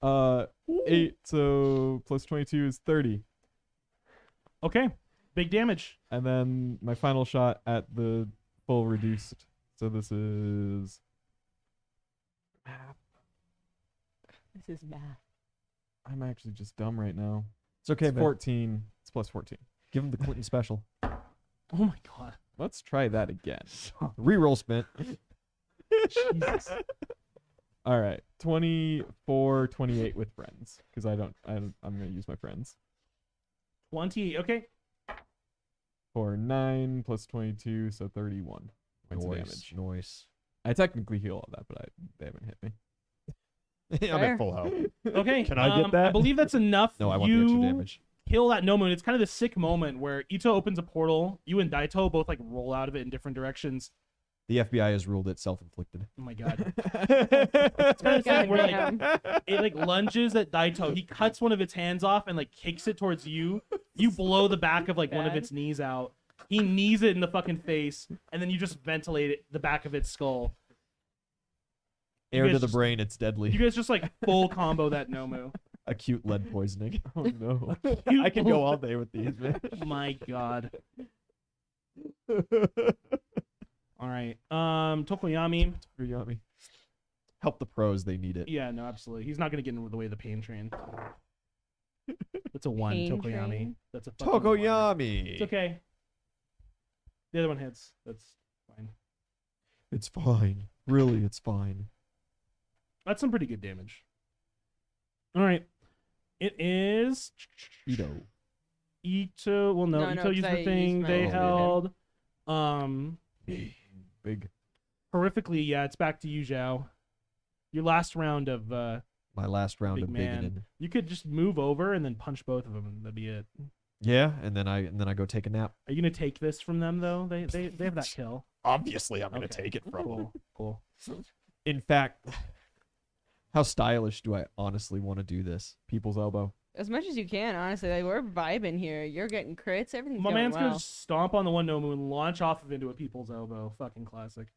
8, so plus 22 is 30. Okay. Big damage. And then my final shot at the full reduced. So this is This is math. I'm actually just dumb right now. It's okay, It's man. 14. It's plus 14. Give him the Clinton special. Oh my god. Let's try that again. Reroll spent. Jesus. All right. 24, 28 with friends because I'm going to use my friends. 20. Okay. For 9 plus 22, so 31 points of damage. Noise. I technically heal all that, but they haven't hit me. I'm Fair. at full health. Okay. Can I get that? I believe that's enough. No, I want the extra damage. Kill that Nomu. And it's kind of the sick moment where Ito opens a portal. You and Daito both like roll out of it in different directions. The FBI has ruled it self-inflicted. Oh my god. It's kind of sad where like Goddamn. it like lunges at Daito. He cuts one of its hands off and like kicks it towards you. You blow the back of like one of Bad. its knees out. He knees it in the fucking face, and then you just ventilate it, the back of its skull. Air guys to the just- brain, it's deadly. You guys just like full combo that Nomu. Acute lead poisoning. Oh no. I could go all day with these, man. My god. All right. Tokoyami. Yummy. Help the pros, they need it. Yeah, no, absolutely. He's not gonna get in the way of the pain train. That's a 1, Pain Tokoyami. train? That's a fucking 1. Tokoyami. It's okay. The other one hits. That's fine. It's fine. Really, it's fine. That's some pretty good damage. All right. It is Ito. Ito. Well, no, No, no, Ito 'cause used I the thing used my they ult. held. Big. Horrifically, yeah. It's back to you, Zhao. Your last round of My last round big of man. bigoted. You could just move over and then punch both of them, and that'd be it. Yeah, and then I go take a nap. Are you gonna take this from them though? They have that kill. Obviously, I'm gonna take it Cool. Cool. In fact, how stylish do I honestly want to do this? People's elbow. As much as you can, honestly. Like, we're vibing here. You're getting crits. Everything's My going man's well. gonna stomp on the one Nomu and launch off of into a people's elbow. Fucking classic.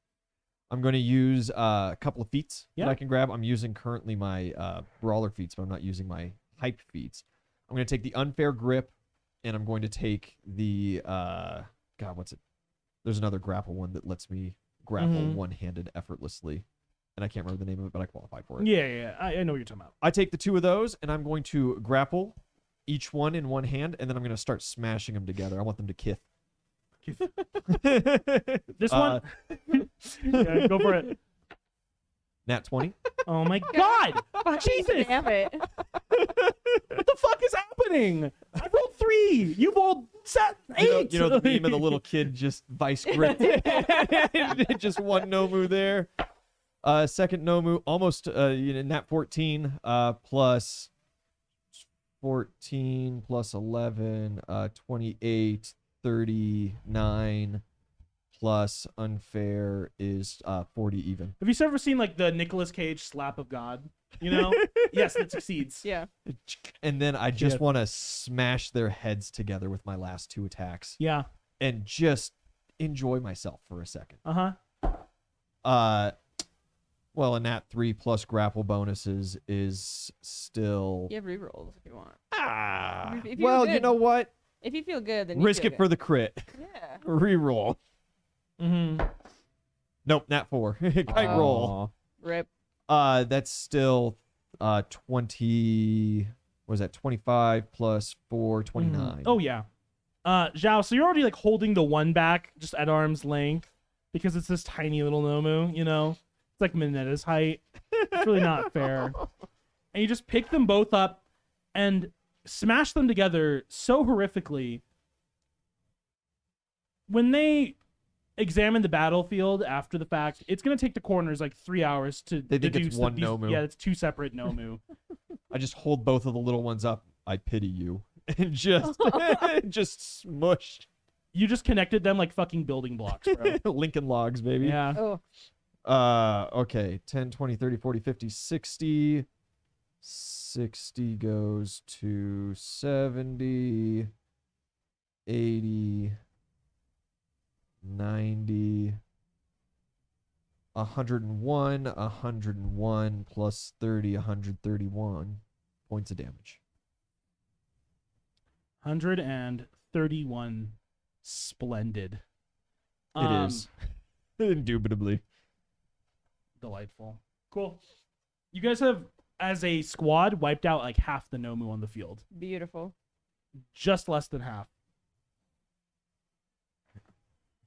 I'm going to use a couple of feats Yeah. that I can grab. I'm using currently my brawler feats, but I'm not using my hype feats. I'm going to take the unfair grip, and I'm going to take the God, what's it? There's another grapple one that lets me grapple Mhm. one-handed effortlessly, and I can't remember the name of it, but I qualify for it. Yeah. I know what you're talking about. I take the two of those, and I'm going to grapple each one in one hand, and then I'm going to start smashing them together. I want them to kith. This one. Yeah, go for it. Nat 20. Oh my god! Jesus! Damn it. What the fuck is happening? I rolled 3. You rolled 8. You know the meme of the little kid just vice grip. Just one Nomu there. Second Nomu, almost nat 14 plus 14 plus 11, 28, 39 plus unfair is 40 even. Have you ever seen like the Nicolas Cage slap of God? You know? Yes, that succeeds. Yeah. And then I just Yeah. want to smash their heads together with my last two attacks Yeah. and just enjoy myself for a second. Uh-huh. Well, a nat 3 plus grapple bonuses is still. You have rerolls if you want. If you Well, feel you good. know what? If you feel good, then Risk you it feel for the crit. good. Yeah. Reroll. Mm-hmm. Nope, nat 4. Kite roll. Rip. That's still 20. What is that? 25 plus 4, 29. Oh yeah. Zhao, so you're already like holding the one back just at arm's length because it's this tiny little Nomu, you know? It's like Minetta's height. It's really not fair. And you just pick them both up and smash them together so horrifically. When they examine the battlefield after the fact, it's going to take the coroners like 3 hours to They think deduce it's that one these, Nomu. Yeah, it's 2 separate Nomu. I just hold both of the little ones up. I pity you. And just smush. You just connected them like fucking building blocks, bro. Lincoln Logs, baby. Yeah. Oh, Okay. 10, 20, 30, 40, 50, 60. 60 goes to 70, 80, 90, 101, 101 plus 30, 131 points of damage. 131. Splendid. It is. Indubitably. Delightful. Cool. You guys have, as a squad, wiped out like half the Nomu on the field. beautiful. Just less than half.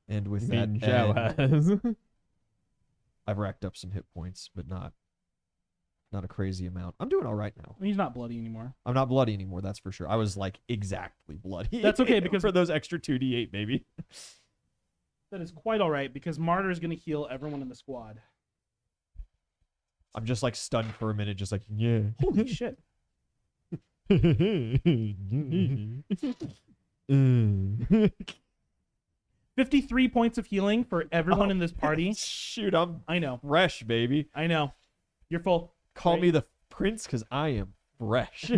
And with Mean that, Joe end, has. I've racked up some hit points, but not a crazy amount. I'm doing all right now. He's not bloody anymore. I'm not bloody anymore, that's for sure. I was like exactly bloody. That's okay, because- for those extra 2d8, baby. That is quite all right, because Martyr is going to heal everyone in the squad. I'm just like stunned for a minute, just like, yeah. Holy shit. 53 points of healing for everyone in this party. Shoot, I'm I know. fresh, baby. I know. You're full. Call Right. me the prince because I am fresh.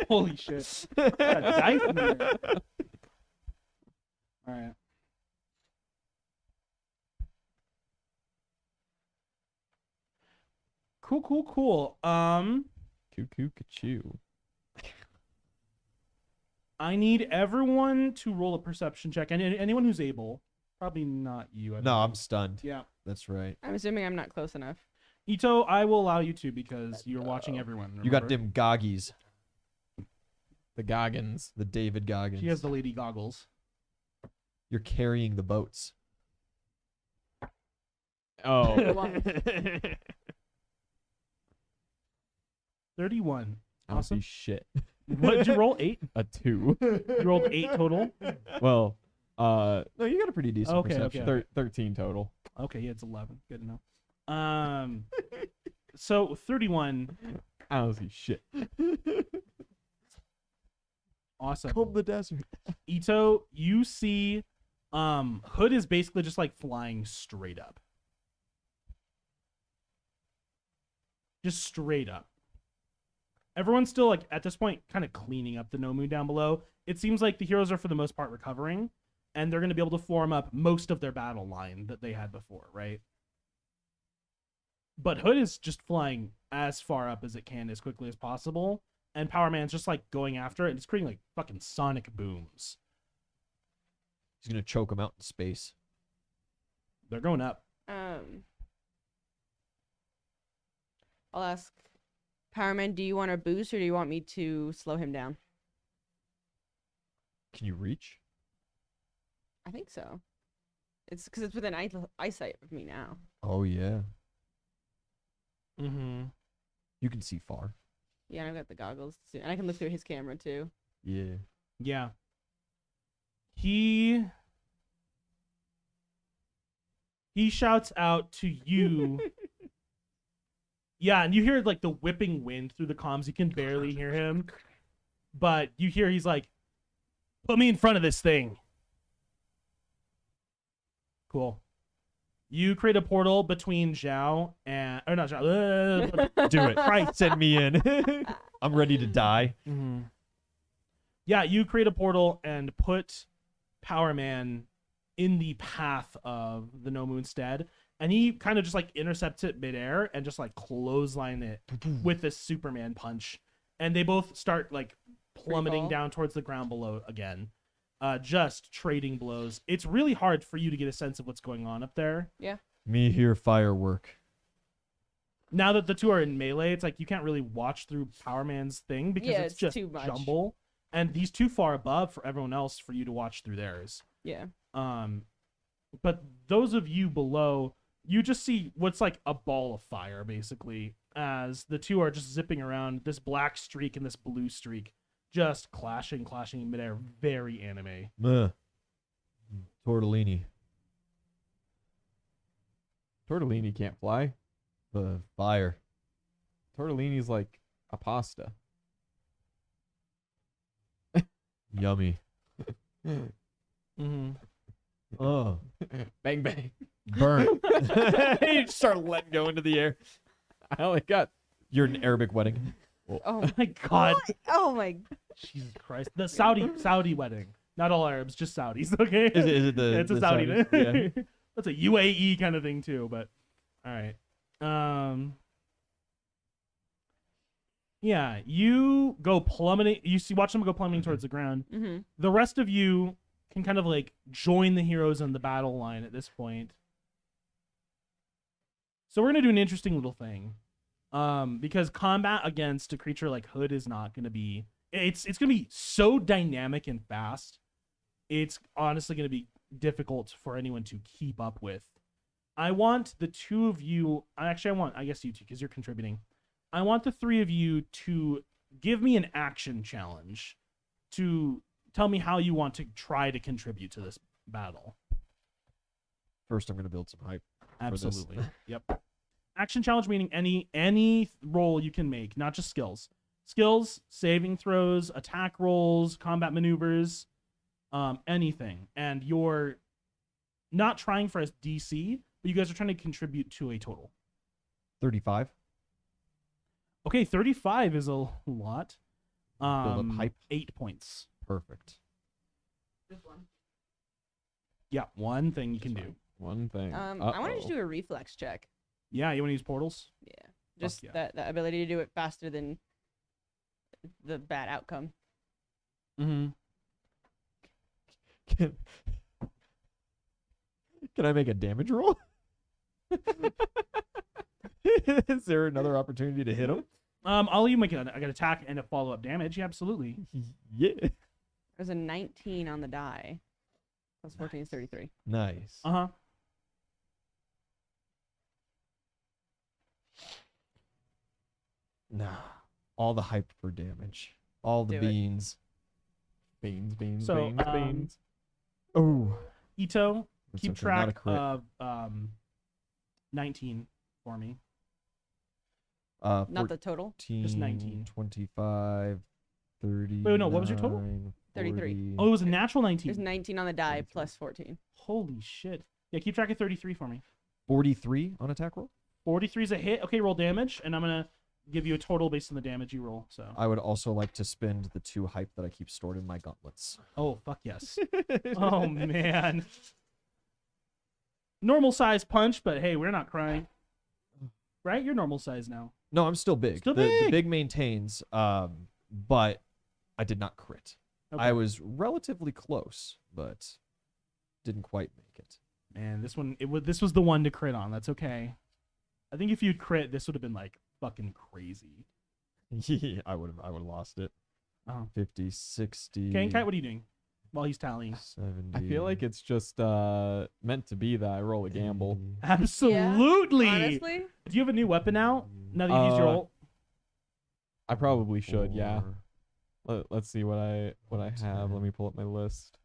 Holy shit. Got dice in there. All right. Cool. Cuckoo, ka-choo. I need everyone to roll a perception check, and anyone who's able. Probably not you. I No, don't I'm think. stunned. Yeah. That's right. I'm assuming I'm not close enough. Ito, I will allow you to because you're watching everyone. You got remember? dim goggies, The Goggins. the David Goggins. She has the lady goggles. You're carrying the boats. Oh. 31. I don't Awesome. see shit. What did you roll? 8? A 2. You rolled 8 total? Well, No, you got a pretty decent Okay, perception. okay. 13 total. Okay, yeah, it's 11. Good enough. So 31. I don't see shit. Awesome. Comb the desert. Ito, you see Hood is basically just like flying straight up. Just straight up. Everyone's still like at this point kind of cleaning up the Nomu down below. It seems like the heroes are for the most part recovering, and they're going to be able to form up most of their battle line that they had before, right? But Hood is just flying as far up as it can as quickly as possible, and Power Man's just like going after it, and it's creating like fucking sonic booms. He's gonna choke him out in space. They're going up. I'll ask Powerman, do you want a boost or do you want me to slow him down? Can you reach? I think so. It's because it's within eyesight of me now. Oh yeah. Mm-hmm. You can see far. Yeah, and I've got the goggles too, and I can look through his camera too. Yeah. Yeah. He shouts out to you. Yeah, and you hear like the whipping wind through the comms. You can barely hear him. But you hear he's like, "Put me in front of this thing." Cool. You create a portal between Zhao and... Or not Zhao. Do it. Christ, send me in. I'm ready to die. Mm-hmm. Yeah, you create a portal and put Power Man in the path of the Nomu instead, and he kind of just like intercepts it midair and just like clothesline it with this Superman punch, and they both start like plummeting fall. down towards the ground below again, just trading blows. It's really hard for you to get a sense of what's going on up there. Me here, firework. Now that the two are in melee, it's like you can't really watch through Power Man's thing because Yeah, it's it's just too much. jumble, and he's too far above for everyone else for you to watch through theirs. Yeah. But those of you below, you just see what's like a ball of fire, basically. as the two are just zipping around, this black streak and this blue streak just clashing in midair. Very anime. Tortellini. Tortellini can't fly. Fire. Tortellini's like a pasta. Yummy. Mm-hmm. Oh. Bang bang. Burn. You just start letting go into the air. I only got. You're an Arabic wedding. Oh My God. Oh my. Jesus Christ. The Saudi wedding. Not all Arabs, just Saudis, okay? Is it the? It's a the Saudi. Saudis? Yeah. That's a UAE kind of thing too, but all right. Yeah, you go plummeting. Watch them go plummeting towards the ground. Mm-hmm. The rest of you can kind of like join the heroes in the battle line at this point. So we're gonna do an interesting little thing, because combat against a creature like Hood is not gonna be. It's gonna be so dynamic and fast. It's honestly gonna be difficult for anyone to keep up with. I want the two of you. I guess you two, because you're contributing. I want the three of you to give me an action challenge to tell me how you want to try to contribute to this battle. First, I'm gonna build some hype. Absolutely. Yep. Action challenge meaning any role you can make, not just skills. Skills, saving throws, attack rolls, combat maneuvers, anything. And you're not trying for a DC, but you guys are trying to contribute to a total. 35. Okay, 35 is a lot. Build up hype. 8 points. Perfect. Just one. Yeah, one thing you can do. One thing. I want to just do a reflex check. Yeah, you want to use portals? Yeah. Just yeah. that ability to do it faster than the bad outcome. Mm-hmm. Can I make a damage roll? Is there another opportunity to hit him? I'll let you make an attack and a follow-up damage. Yeah, absolutely. Yeah. There's a 19 on the die. Plus 14 is 33. Nice. Uh-huh. Nah. All the hype for damage. All the Do it. beans. Beans. So, Beans. Oh. Ito, That's keep okay, not a track crit. of 19 for me. Not the total. 19. 25, 30. Wait, no, what was your total? 33. Oh, it was a natural 19. There's 19 on the die plus 14. Holy shit. Yeah, keep track of 33 for me. 43 on attack roll. 43 is a hit. Okay, roll damage, and I'm going to give you a total based on the damage you roll. So. I would also like to spend the 2 hype that I keep stored in my gauntlets. Oh, fuck yes. Oh, man. Normal size punch, but hey, we're not crying. Right? You're normal size now. No, I'm still big. Still The big. big maintains, but I did not crit. Okay. I was relatively close, but didn't quite make it. Man, this was the one to crit on. That's okay. I think if you'd crit, this would have been like fucking crazy. Yeah, I would have lost it. Uh-huh. 50, 60. Okay, Kite, what are you doing while he's tallying? 70. I feel like it's just meant to be that I roll a gamble. 80. Absolutely. Honestly, Do you have a new weapon out? Now that you've used your ult? I probably should, yeah. Or Let's see what I have. Let me pull up my list.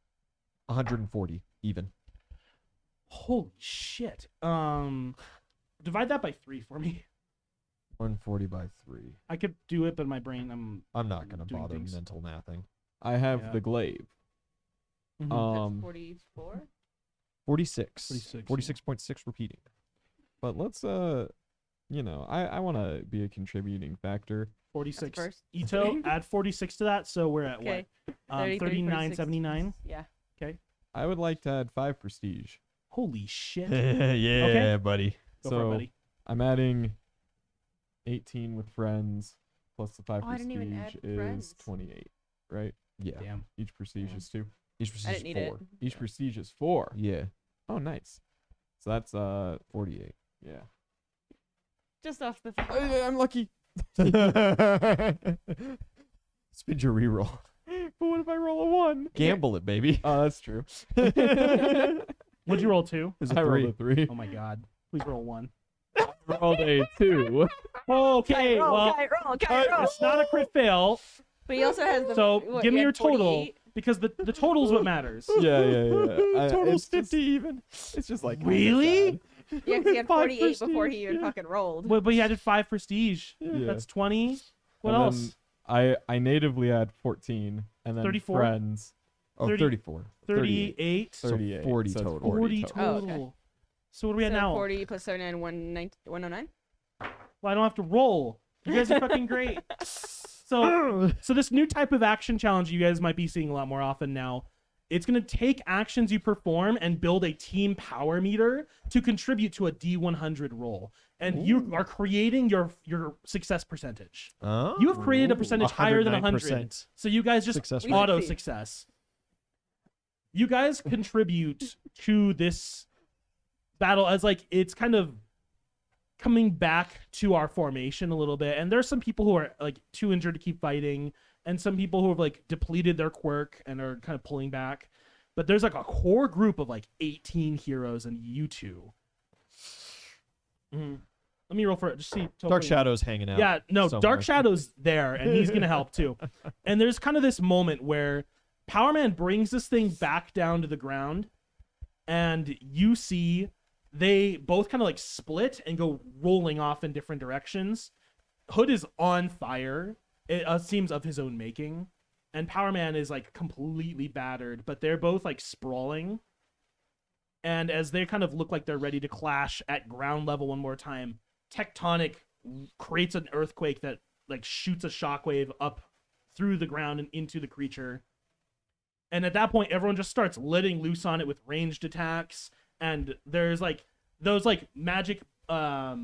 140 even. Holy shit. Divide that by 3 for me. 140 by 3. I could do it, but my brain, I'm not gonna doing bother things. mental mathing. I have Yeah. the glaive. Mhm. that's 44. 46. 46, 46.6 repeating. But let's I want to be a contributing factor. 46. first. Ito, add 46 to that, so we're at Okay. what? 33, 39, 46. 79. Yeah. I would like to add 5 prestige. Holy shit. Yeah, Okay. buddy. Go for it, So buddy. I'm adding 18 with friends plus the 5 Oh, I didn't even prestige add is friends. 28, right? Yeah. Damn. Each prestige Yeah. is 2. Each I precision didn't need 4. it. Each prestige is 4. Yeah. Oh, nice. So that's 48. yeah. Just off the. I'm lucky. Spin your reroll. But what if I roll a 1? Gamble it, baby. Oh, that's true. What'd you roll 2? Is I it rolled 3? a 3. Oh my god. Please roll 1. rolled a 2. Okay, well, roll. it's not a crit fail. But he also has the. So what, give he me had your total 48? because the total is what matters. Yeah. Total's It's 50 just, even. it's just like kinda Really? sad. Yeah, 'cause he had 5 48 before he prestige, even yeah. fucking rolled. But he added 5 prestige. Yeah. That's 20. What And else? then I natively had 14, and then 34? friends Oh, 30 34. 38. So 38. 40 so it's total. 40 total. Oh, total. okay. So what are we at So now? 40 plus 79, 109? Well, I don't have to roll. You guys are fucking great. So this new type of action challenge you guys might be seeing a lot more often now. It's going to take actions you perform and build a team power meter to contribute to a D100 roll. And you are creating your success percentage. Oh. You have created a percentage higher than 100. 109% So you guys just success rate. auto We succeed. success. You guys contribute to this battle as like it's kind of coming back to our formation a little bit. And there's some people who are like too injured to keep fighting, and some people who have like depleted their quirk and are kind of pulling back. But there's like a core group of like 18 heroes and you two. Let me roll for it. Just see. Dark Shadow's hanging out. Yeah, no, somewhere. Dark Shadow's there, and he's gonna help too. And there's kind of this moment where Power Man brings this thing back down to the ground, and you see they both kind of like split and go rolling off in different directions. Hood is on fire. It seems of his own making, and Power Man is like completely battered, but they're both like sprawling. And as they kind of look like they're ready to clash at ground level one more time, Tectonic creates an earthquake that like shoots a shockwave up through the ground and into the creature. And at that point, everyone just starts letting loose on it with ranged attacks. And there's like those like magic like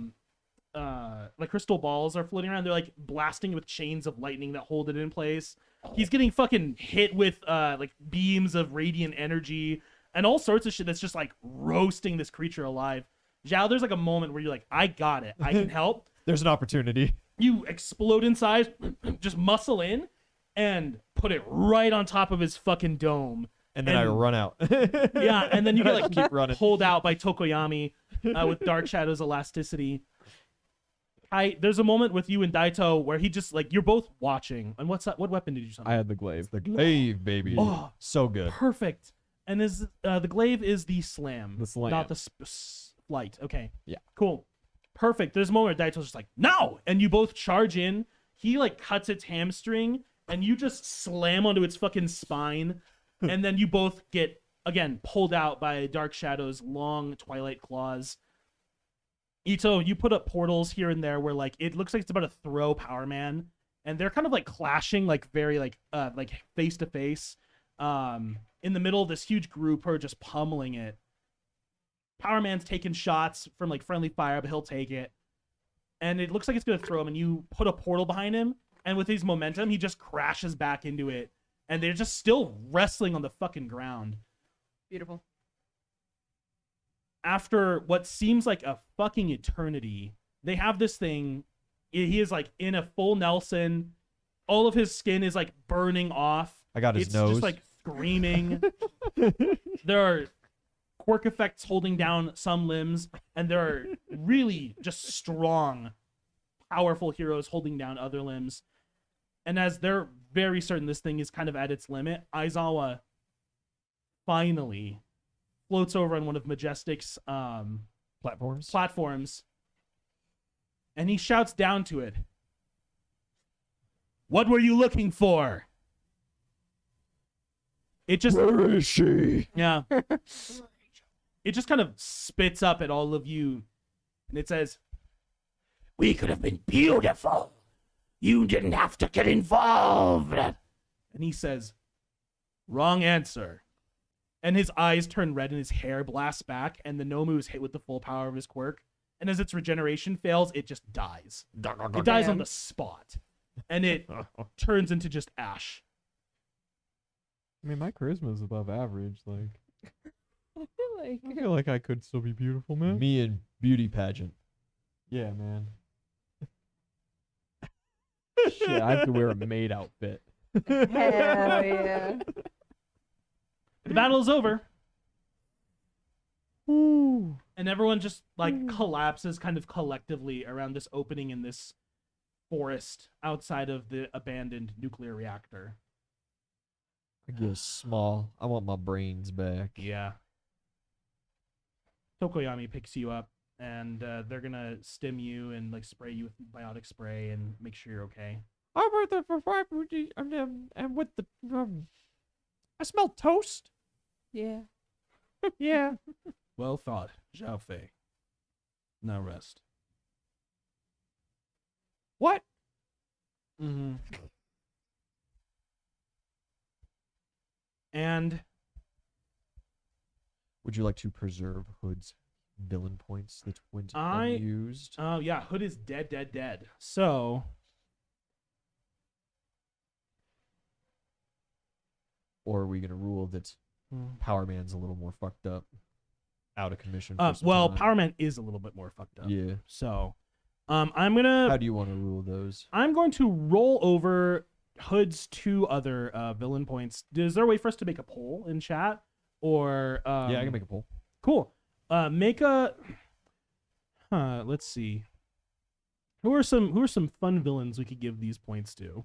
crystal balls are floating around. They're like blasting with chains of lightning that hold it in place. He's getting fucking hit with like beams of radiant energy and all sorts of shit that's just like roasting this creature alive. Zhao, there's like a moment where you're like, I got it. I can help. There's an opportunity. You explode in size, just muscle in, and put it right on top of his fucking dome. And then I run out. Yeah, and then you get like keep running. pulled out by Tokoyami with Dark Shadow's elasticity. There's a moment with you and Daito where he just like you're both watching. And what's that? What weapon did you summon? I had the glaive. The glaive, baby. Oh. So good. Perfect. And the glaive is the slam, The slam. not the flight. Okay. Yeah. Cool. Perfect. There's a moment where Daito's just like, no! And you both charge in. He like cuts its hamstring, and you just slam onto its fucking spine. And then you both get, again, pulled out by Dark Shadow's long twilight claws. Ito, you put up portals here and there where like it looks like it's about to throw Power Man. And they're kind of like clashing, like very like face to face. In the middle of this huge group who are just pummeling it. Power Man's taking shots from like friendly fire, but he'll take it. And it looks like it's gonna throw him, and you put a portal behind him, and with his momentum, he just crashes back into it. And they're just still wrestling on the fucking ground. Beautiful. After what seems like a fucking eternity, they have this thing. He is like in a full Nelson. All of his skin is like burning off. I got his It's nose. just like screaming. There are quirk effects holding down some limbs, and there are really just strong, powerful heroes holding down other limbs. And as they're very certain this thing is kind of at its limit, Aizawa finally floats over on one of Majestic's platforms, and he shouts down to it, "What were you looking for?" It just Where is she? Yeah. It just kind of spits up at all of you, and it says, "We could have been beautiful. You didn't have to get involved." And he says, "Wrong answer." And his eyes turn red and his hair blasts back, and the Nomu is hit with the full power of his quirk. And as its regeneration fails, it just dies. It dies on Damn. the spot. And it turns into just ash. I mean, my charisma is above average. Like, I feel like I feel like I could still be beautiful, man. Me and beauty pageant. Yeah, man. Shit, I have to wear a maid outfit. hell yeah. The battle is over. Ooh. and everyone just like collapses kind of collectively around this opening in this forest outside of the abandoned nuclear reactor. I guess small. I want my brains back. Yeah. Tokoyami picks you up, and they're gonna stim you and like spray you with biotic spray and make sure you're okay. I heard that for and with the I smell toast. Yeah. Yeah. Well thought, Zhao Fei. Now rest. What? Mm-hmm. And Would you like to preserve Hood's villain points that went I- unused? oh yeah, Hood is dead. So Or are we gonna rule that Power Man's a little more fucked up, out of commission? For some well, time? Power Man is a little bit more fucked up. Yeah. So How I'm do you want to rule those? going to roll over Hood's 2 other villain points. Is there a way for us to make a poll in chat? Or Yeah, I can make a poll. cool. Make a let's see. Who are some fun villains we could give these points to?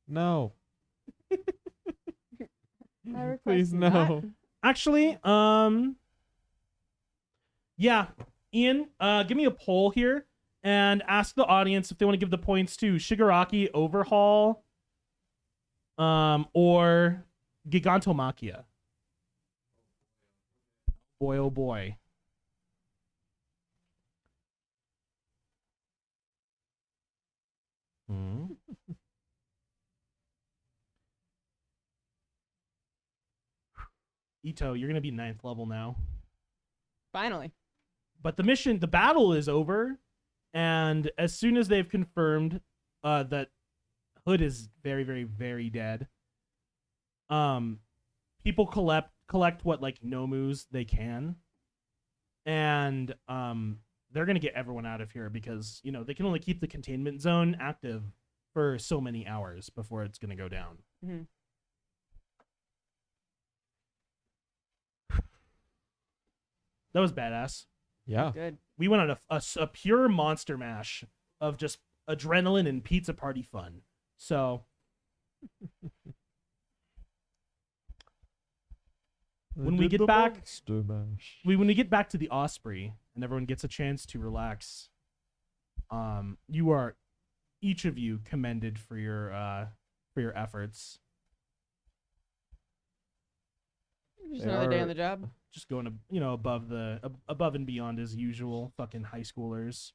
No. I request Please not. no. Actually, yeah, Ian, give me a poll here and ask the audience if they want to give the points to Shigaraki Overhaul, or Gigantomachia. Boy, oh boy. Ito, you're gonna be 9th level now. Finally. But the battle is over, and as soon as they've confirmed that Hood is very, very, very dead, people collect what like nomus they can, and they're gonna get everyone out of here because they can only keep the containment zone active for so many hours before it's gonna go down. Mhm. That was badass. Yeah. Good. We went on a pure monster mash of just adrenaline and pizza party fun. So when we get back, when we get back to the Osprey and everyone gets a chance to relax, you are each of you commended for your efforts. Just another day on the job. Just going above and beyond as usual. Fucking high schoolers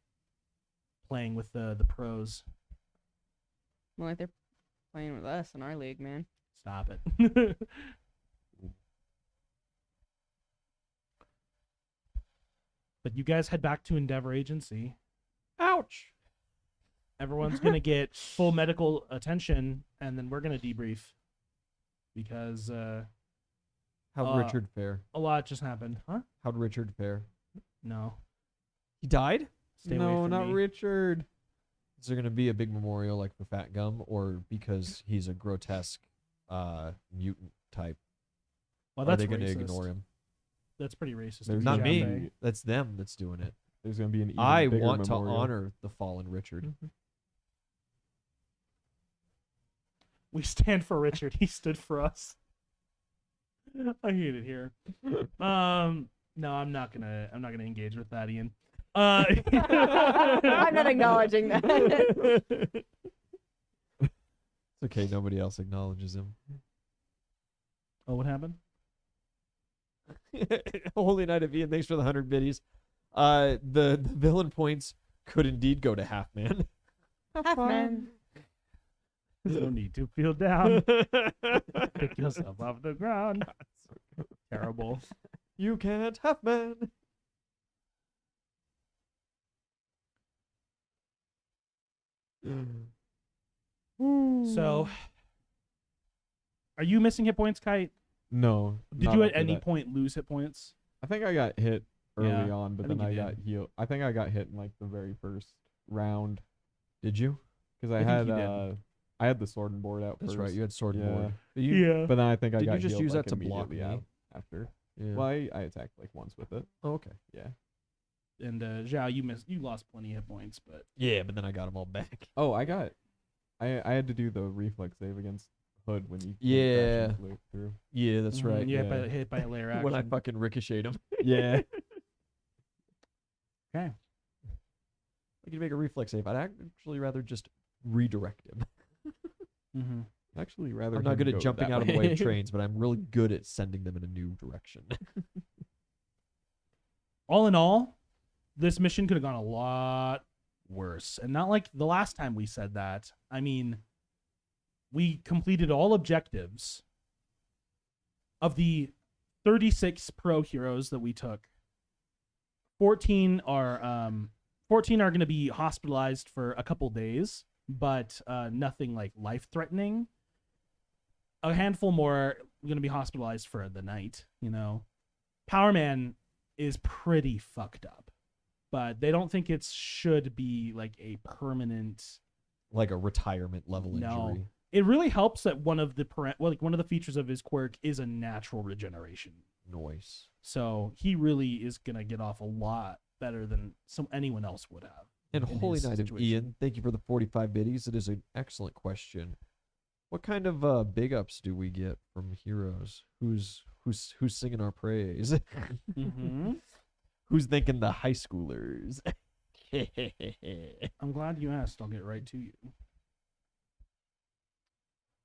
playing with the pros. More like they're playing with us in our league, man. Stop it. But you guys head back to Endeavor Agency. Ouch. Everyone's gonna get full medical attention, and then we're gonna debrief because How'd Richard fare? a lot just happened. Huh? How'd Richard fare? No. He died? Stay away No, from not me. Richard. Is there gonna be a big memorial like for Fat Gum, or because he's a grotesque mutant type? Well, Are that's they gonna racist. ignore him? That's pretty racist. There's Not gonna me. be- That's them that's doing it. There's gonna be an even I bigger want memorial. to honor the fallen Richard. We stand for Richard. He stood for us. I hate it here. No, I'm not gonna engage with that, Ian. I'm not acknowledging that. It's okay. Nobody else acknowledges him. Oh, what happened? Holy Night of Ian, thanks for the 100 biddies. The villain points could indeed go to Half Man. Half man. No need to feel down. Pick yourself off the ground. Terrible. You can't Half Man. So, are you missing hit points, Kite? No. Did not you at after any that. point lose hit points? I think I got hit early Yeah, on, but I then think I you got did. healed. I think I got hit in like the very first round Did you? because I I think had you did. I had the sword and board out That's first. right. You had sword and Yeah. board. Yeah. But then I think I Did you got just healed, use like, that to block immediately me? after. Yeah. Well, I attacked like once with it. Oh, okay. Yeah. And Zhao, you lost plenty of hit points, but Yeah, but then I got them all back. Oh, I had to do the reflex save against Hood when you came Yeah. crashing through. Yeah, that's right. You yeah. hit by a layer action. When I fucking ricocheted him. Yeah. Okay. I could make a reflex save. I'd actually rather just redirect him. Mm-hmm. Actually, rather. I'm not him good at go jumping that out of the way of way. trains, but I'm really good at sending them in a new direction. All in all, this mission could have gone a lot worse. And not like the last time we said that. I mean, we completed all objectives. Of the 36 pro heroes that we took, 14 are going to be hospitalized for a couple days, but nothing like life-threatening. A handful more are going to be hospitalized for the night, you know. Power Man is pretty fucked up, but they don't think it should be like a permanent. Like a retirement level No. injury. It really helps that one of the features of his quirk is a natural regeneration. Noise. So he really is gonna get off a lot better than anyone else would have. And in Holy his Knight of situation. Ian, thank you for the 45 biddies. It is an excellent question. What kind of big ups do we get from heroes? Who's singing our praise? Mm-hmm. Who's thinking the high schoolers? I'm glad you asked. I'll get right to you.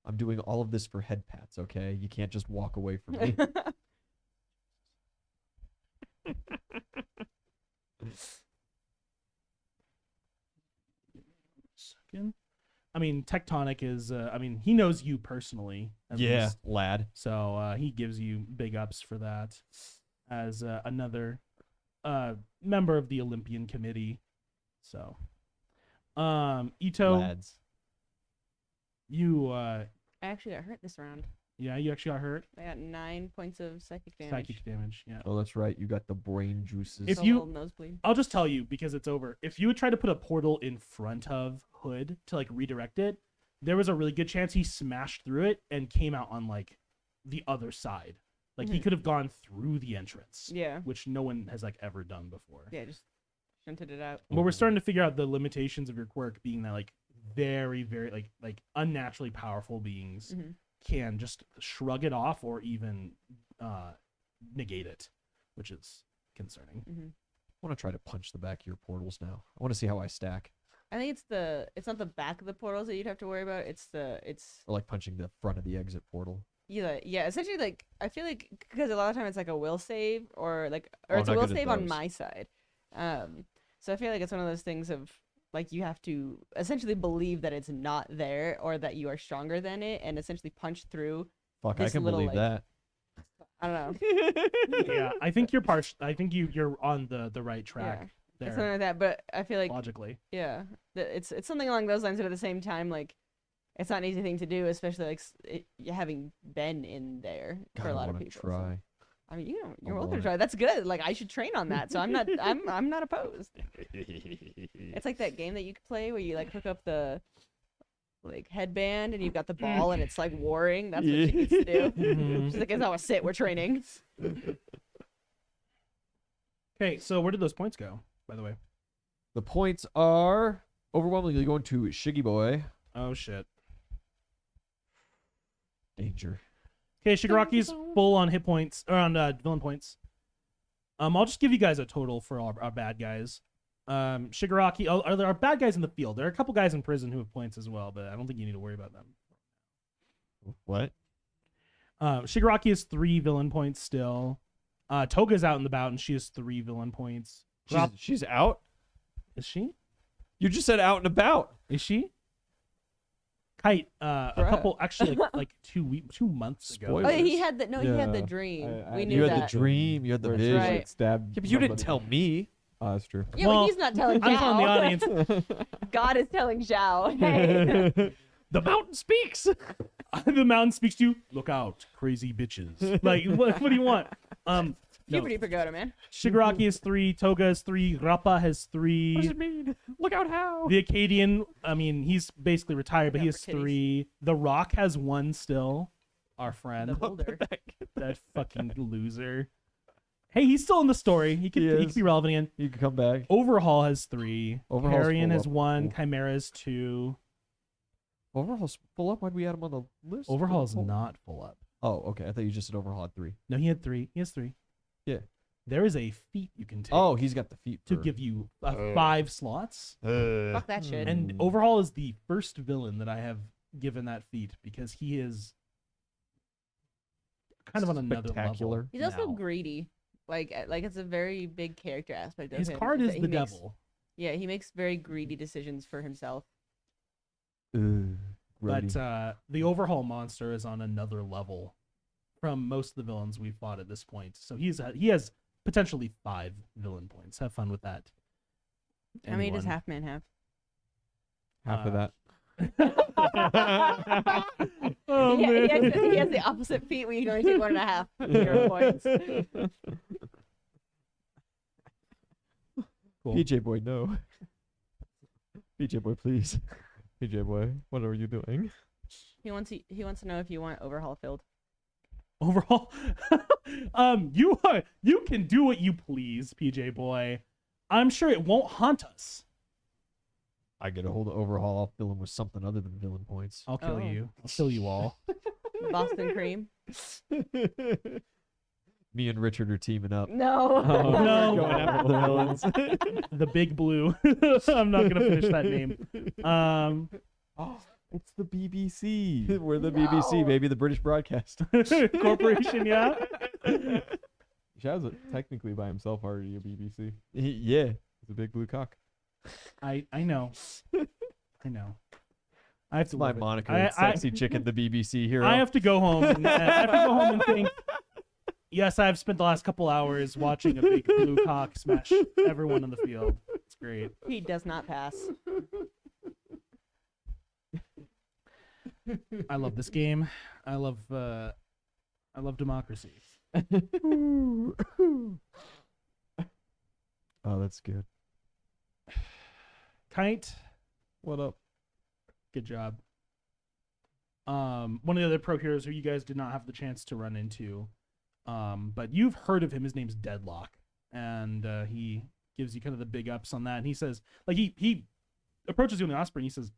I'm doing all of this for head pats, okay? You can't just walk away from me. Second. I mean, Tectonic is. He knows you personally. At least. lad. So he gives you big ups for that, as another member of the Olympian Committee. So, Ito, Lads. you I actually got hurt this round. you actually got hurt. I got 9 points of psychic damage. Psychic damage. Yeah. Oh, that's right. You got the brain juices. If A you- little nosebleed. I'll just tell you because it's over. If you would try to put a portal in front of Hood to like redirect it, there was a really good chance he smashed through it and came out on like the other side. Like he Mhm. could have gone through the entrance, Yeah. which no one has like ever done before. Yeah, just shunted it out. But we're starting to figure out the limitations of your quirk being that like very, very like unnaturally powerful beings Mhm. can just shrug it off or even negate it, which is concerning. Hmm. I want to try to punch the back of your portals now. I want to see how I stack. I think it's not the back of the portals that you'd have to worry about. It's Or like punching the front of the exit portal. yeah. Essentially, like I feel like because a lot of time it's like a will save or Oh, it's I'm a not will good at save on those. my side. So I feel like it's one of those things of like you have to essentially believe that it's not there or that you are stronger than it and essentially punch through. Fuck, I This can little, believe like- that. I don't know. Yeah, I think you're on the right track It's there something like that, but I feel like logically. yeah, it's something along those lines. But at the same time, like it's not an easy thing to do, especially like having been in there God, for a I lot of wanna people. so- try. I mean, you're I welcome want to it. try. That's good. Like I should train on that. So I'm not I'm not opposed. It's like that game that you could play where you like hook up the like headband and you've got the ball and it's like warring. That's what she needs to do. Mhm. She's like, it's not a sit. We're training. Okay, so where did those points go, by the way? The points are overwhelmingly going to Shiggy Boy. Oh shit. Danger. Okay, Shigaraki's full on hit points or on villain points. I'll just give you guys a total for all our bad guys. Shigaraki, there are bad guys in the field. There are a couple guys in prison who have points as well, but I don't think you need to worry about them. What? Shigaraki has 3 villain points still. Toga's out and about, and she has 3 villain points. She's out? Is she? You just said out and about. Is she? Kite, a Bruh. couple, actually, like 2 months ago. Oh, Spoilers. yeah, he had the he had the Yeah, dream. I We knew knew You had that. the dream. You had the Where she, vision. Right. like, stabbed Yeah, but you didn't somebody. tell me. Oh, that's true. Yeah, Well, but he's not telling I'm telling the Zhao. audience. God is telling Zhao. Hey. The mountain speaks. The mountain speaks to you. Look out, crazy bitches. Like, what do you want? No. Puberty pagoda, man. Shigaraki has 3. Toga has 3. Rappa has What does 3. it mean? Look out how. The Acadian, I mean, he's basically retired, but he Yeah, has for kitties. 3. The Rock has 1 still. Our friend. The boulder. That fucking loser. Hey, he's still in the story. He could is. be relevant again. You can come back. Overhaul has 3. Overhaul's Carrion full has up. 1. Cool. Chimera has 2. Overhaul's full up. Why'd we add him on the list? Overhaul is Full- not full up. Oh, okay. I thought you just said Overhaul had 3. No, he had 3. He has 3. Yeah. There is a feat you can take Oh, he's got the feet to for- give you 5 slots. Fuck that shit. And Overhaul is the first villain that I have given that feat because he is kind of on another level. Spectacular. He's also now. greedy. Like it's a very big character aspect of His him. card that is he the makes- devil. Yeah, he makes very greedy decisions for himself. Grody. But the Overhaul monster is on another level from most of the villains we've fought at this point. So he has potentially 5 villain points. Have fun with that. How many does Anyone? Half Man have? Half of that. Oh, he, man. he has the opposite feat where you can only take 1.5 hero points. Cool. PJ boy, no. PJ boy, please. PJ boy, what are you doing? He wants to know if you want Overhaul filled. Overhaul, you can do what you please, PJ boy. I'm sure it won't haunt us. I get a hold of Overhaul. I'll fill him with something other than villain points. I'll kill Oh. you. I'll kill you all. Boston Cream. Me and Richard are teaming up. No. Oh, No. Going after the villains. The Big Blue. I'm not gonna finish that name. Oh, it's the BBC. We're the BBC, No. baby, the British broadcast. Corporation, yeah. Shaz is technically by himself already a BBC. Yeah. It's a big blue cock. I know. I know. I have It's to my live it. moniker. I- It's Sexy Chicken, the BBC hero. I have to go home. And, I have to go home and think. Yes, I've spent the last couple hours watching a big blue cock smash everyone on the field. It's great. He does not pass. I love this game. I love democracy. Oh, that's good. Kite, What up? good job. One of the other pro heroes who you guys did not have the chance to run into, but you've heard of him. His name's Deadlock, and he gives you kind of the big ups on that. And he says, like he approaches you in the Osprey, and he says,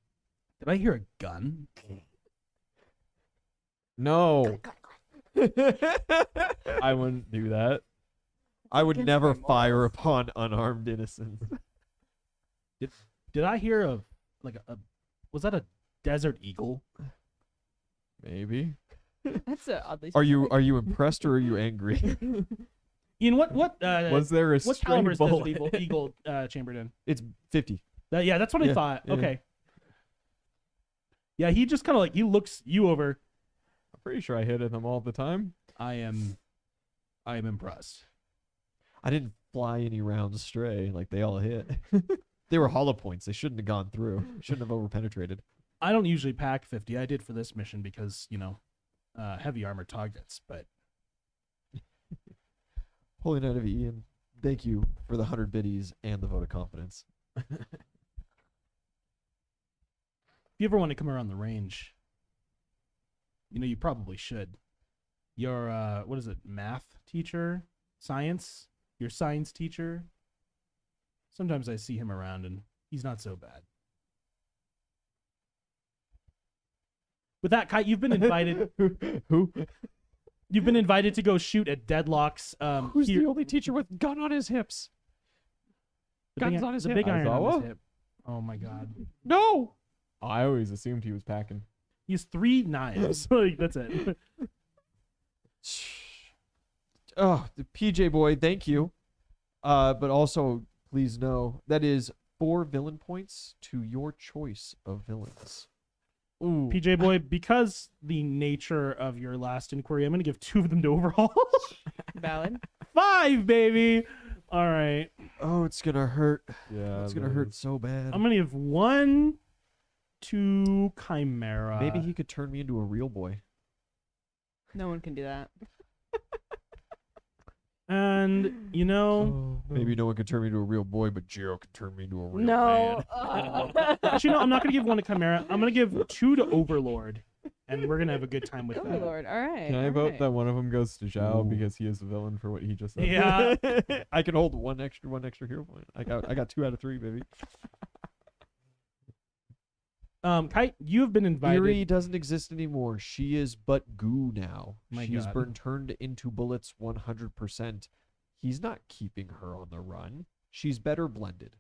"Did I hear a gun?" No. I wouldn't do that. I would Against never my fire morals. upon unarmed innocents. Did I hear was that a desert eagle? Maybe. That's a oddly. Are specific. you impressed or are you angry? Ian, what Was there a what stray caliber is Desert bullet? Eagle chambered in? It's 50. Yeah, that's what I Yeah, thought. yeah. Okay. Yeah, he just kind of he looks you over. I'm pretty sure I hit them all the time. I am impressed. I didn't fly any rounds stray like they all hit. They were hollow points. They shouldn't have gone through. Shouldn't have overpenetrated. I don't usually pack 50. I did for this mission because, heavy armor targets, but Holy Knight of Ian, thank you for the 100 biddies and the vote of confidence. if you ever want to come around the range, you probably should. Your what is it? Math teacher? Science? Your science teacher? Sometimes I see him around and he's not so bad. With that, Kite, you've been invited. Who? You've been invited to go shoot at Deadlock's. Who's here- the only teacher with gun on his hips? the big, guns on his the hip? big iron on Aizawa? his hip. Oh my god. No. I always assumed he was packing. He has 3 knives. Like, that's it. Oh, the PJ boy, thank you. But also, please know that is 4 villain points to your choice of villains. Ooh. PJ boy, because the nature of your last inquiry, I'm gonna give 2 of them to Overhaul. Valid. 5, baby. All right. Oh, it's gonna hurt. Yeah. It's gonna hurt so bad. I'm gonna give 1 to Chimera. Maybe he could turn me into a real boy. No one can do that. And Maybe no one could turn me into a real boy, but Jiro could turn me into a real No. man. actually, no. I'm not gonna give 1 to Chimera. I'm gonna give 2 to Overlord and we're gonna have a good time with Oh that. Lord! All right. Can I all vote right. that one of them goes to Zhao Ooh. because he is the villain for what he just said? Yeah. I can hold one extra hero point. I got 2 out of 3, baby. Kite, you have been invited. Eerie doesn't exist anymore. She is but goo now. My She has God. been turned into bullets 100%. He's not keeping her on the run. She's better blended.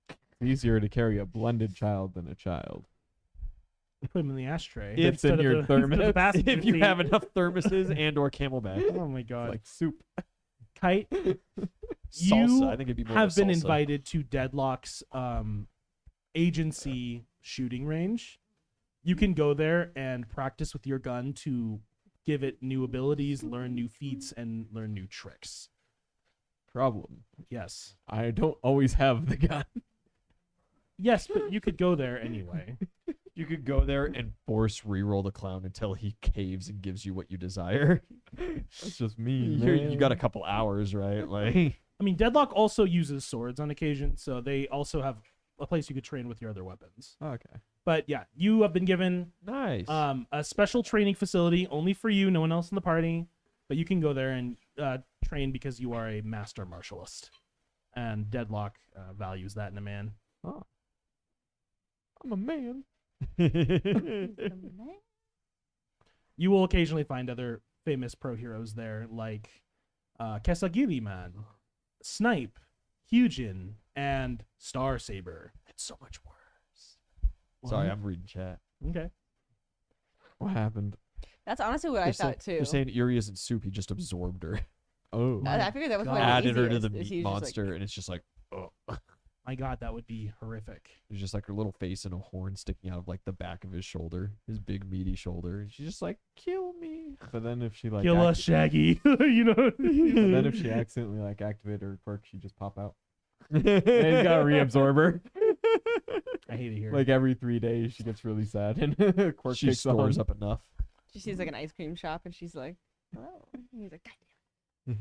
It's easier to carry a blended child than a child. Put him in the ashtray. It's instead in of your the- instead of the thermos. passenger If you seat. have enough thermoses and or camelback. Oh my god. Like soup. Kite, Salsa. I think it'd be more have of a been salsa. invited to Deadlock's agency shooting range. You can go there and practice with your gun to give it new abilities, learn new feats, and learn new tricks. Problem. Yes. I don't always have the gun. Yes, but you could go there anyway. You could go there and force reroll the clown until he caves and gives you what you desire. That's just mean, You got a man. couple hours, right? Like, I mean, Deadlock also uses swords on occasion, so they also have a place you could train with your other weapons. Okay. But yeah, you have been given nice. a special training facility only for you, no one else in the party. But you can go there and train because you are a master martialist, and Deadlock values that in a man. Oh. I'm a man. You will occasionally find other famous pro heroes there, like Kesagiri Man, Snipe, Hyujin, and Star Saber. It's so much worse. Sorry, I'm reading chat. Okay. What happened? That's honestly what I thought too. They're saying Eerie isn't soup. He just absorbed her, Oh. I figured that was God. probably added her to the easiest, is meat he was just monster, like, and it's just like, oh. My God, that would be horrific. There's just like her little face and a horn sticking out of like the back of his shoulder, his big meaty shoulder. And she's just like, kill me. But then if she like Kill us, Shaggy. You know. but then if she accidentally like activated her quirk, she just pop out. And he's got to reabsorb her. I hate it here. Like every 3 days, she gets really sad and quirk She kicks stores on. up enough. she sees like an ice cream shop and she's like, oh. And he's like, God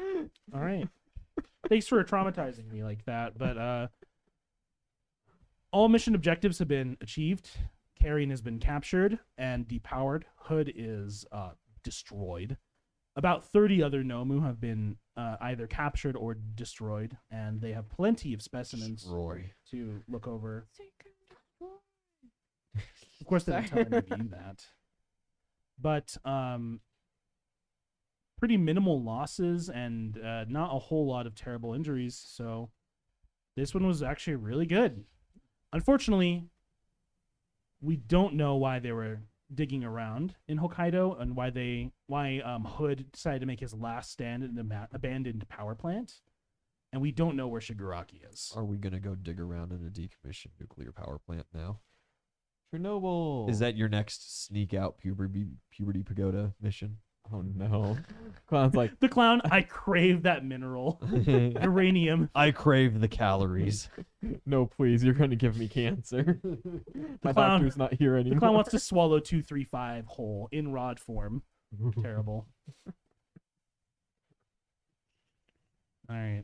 damn. All right. Thanks for traumatizing me like that. But all mission objectives have been achieved. Carrion has been captured and depowered. Hood is destroyed. About 30 other Nomu have been either captured or destroyed, and they have plenty of specimens Roy. to look over. Of course, they don't tell Sorry. any of you that. But pretty minimal losses and not a whole lot of terrible injuries. So this one was actually really good. Unfortunately, we don't know why they were digging around in Hokkaido and why Hood decided to make his last stand in an abandoned power plant. And we don't know where Shigaraki is. Are we gonna go dig around in a decommissioned nuclear power plant now? Chernobyl. Is that your next sneak out puberty pagoda mission? Oh no. Clown's like, The clown, I crave that mineral. Uranium. I crave the calories. no, please, you're going to give me cancer. My clown- doctor's not here anymore. The clown wants to swallow 235 whole in rod form. Terrible. All right.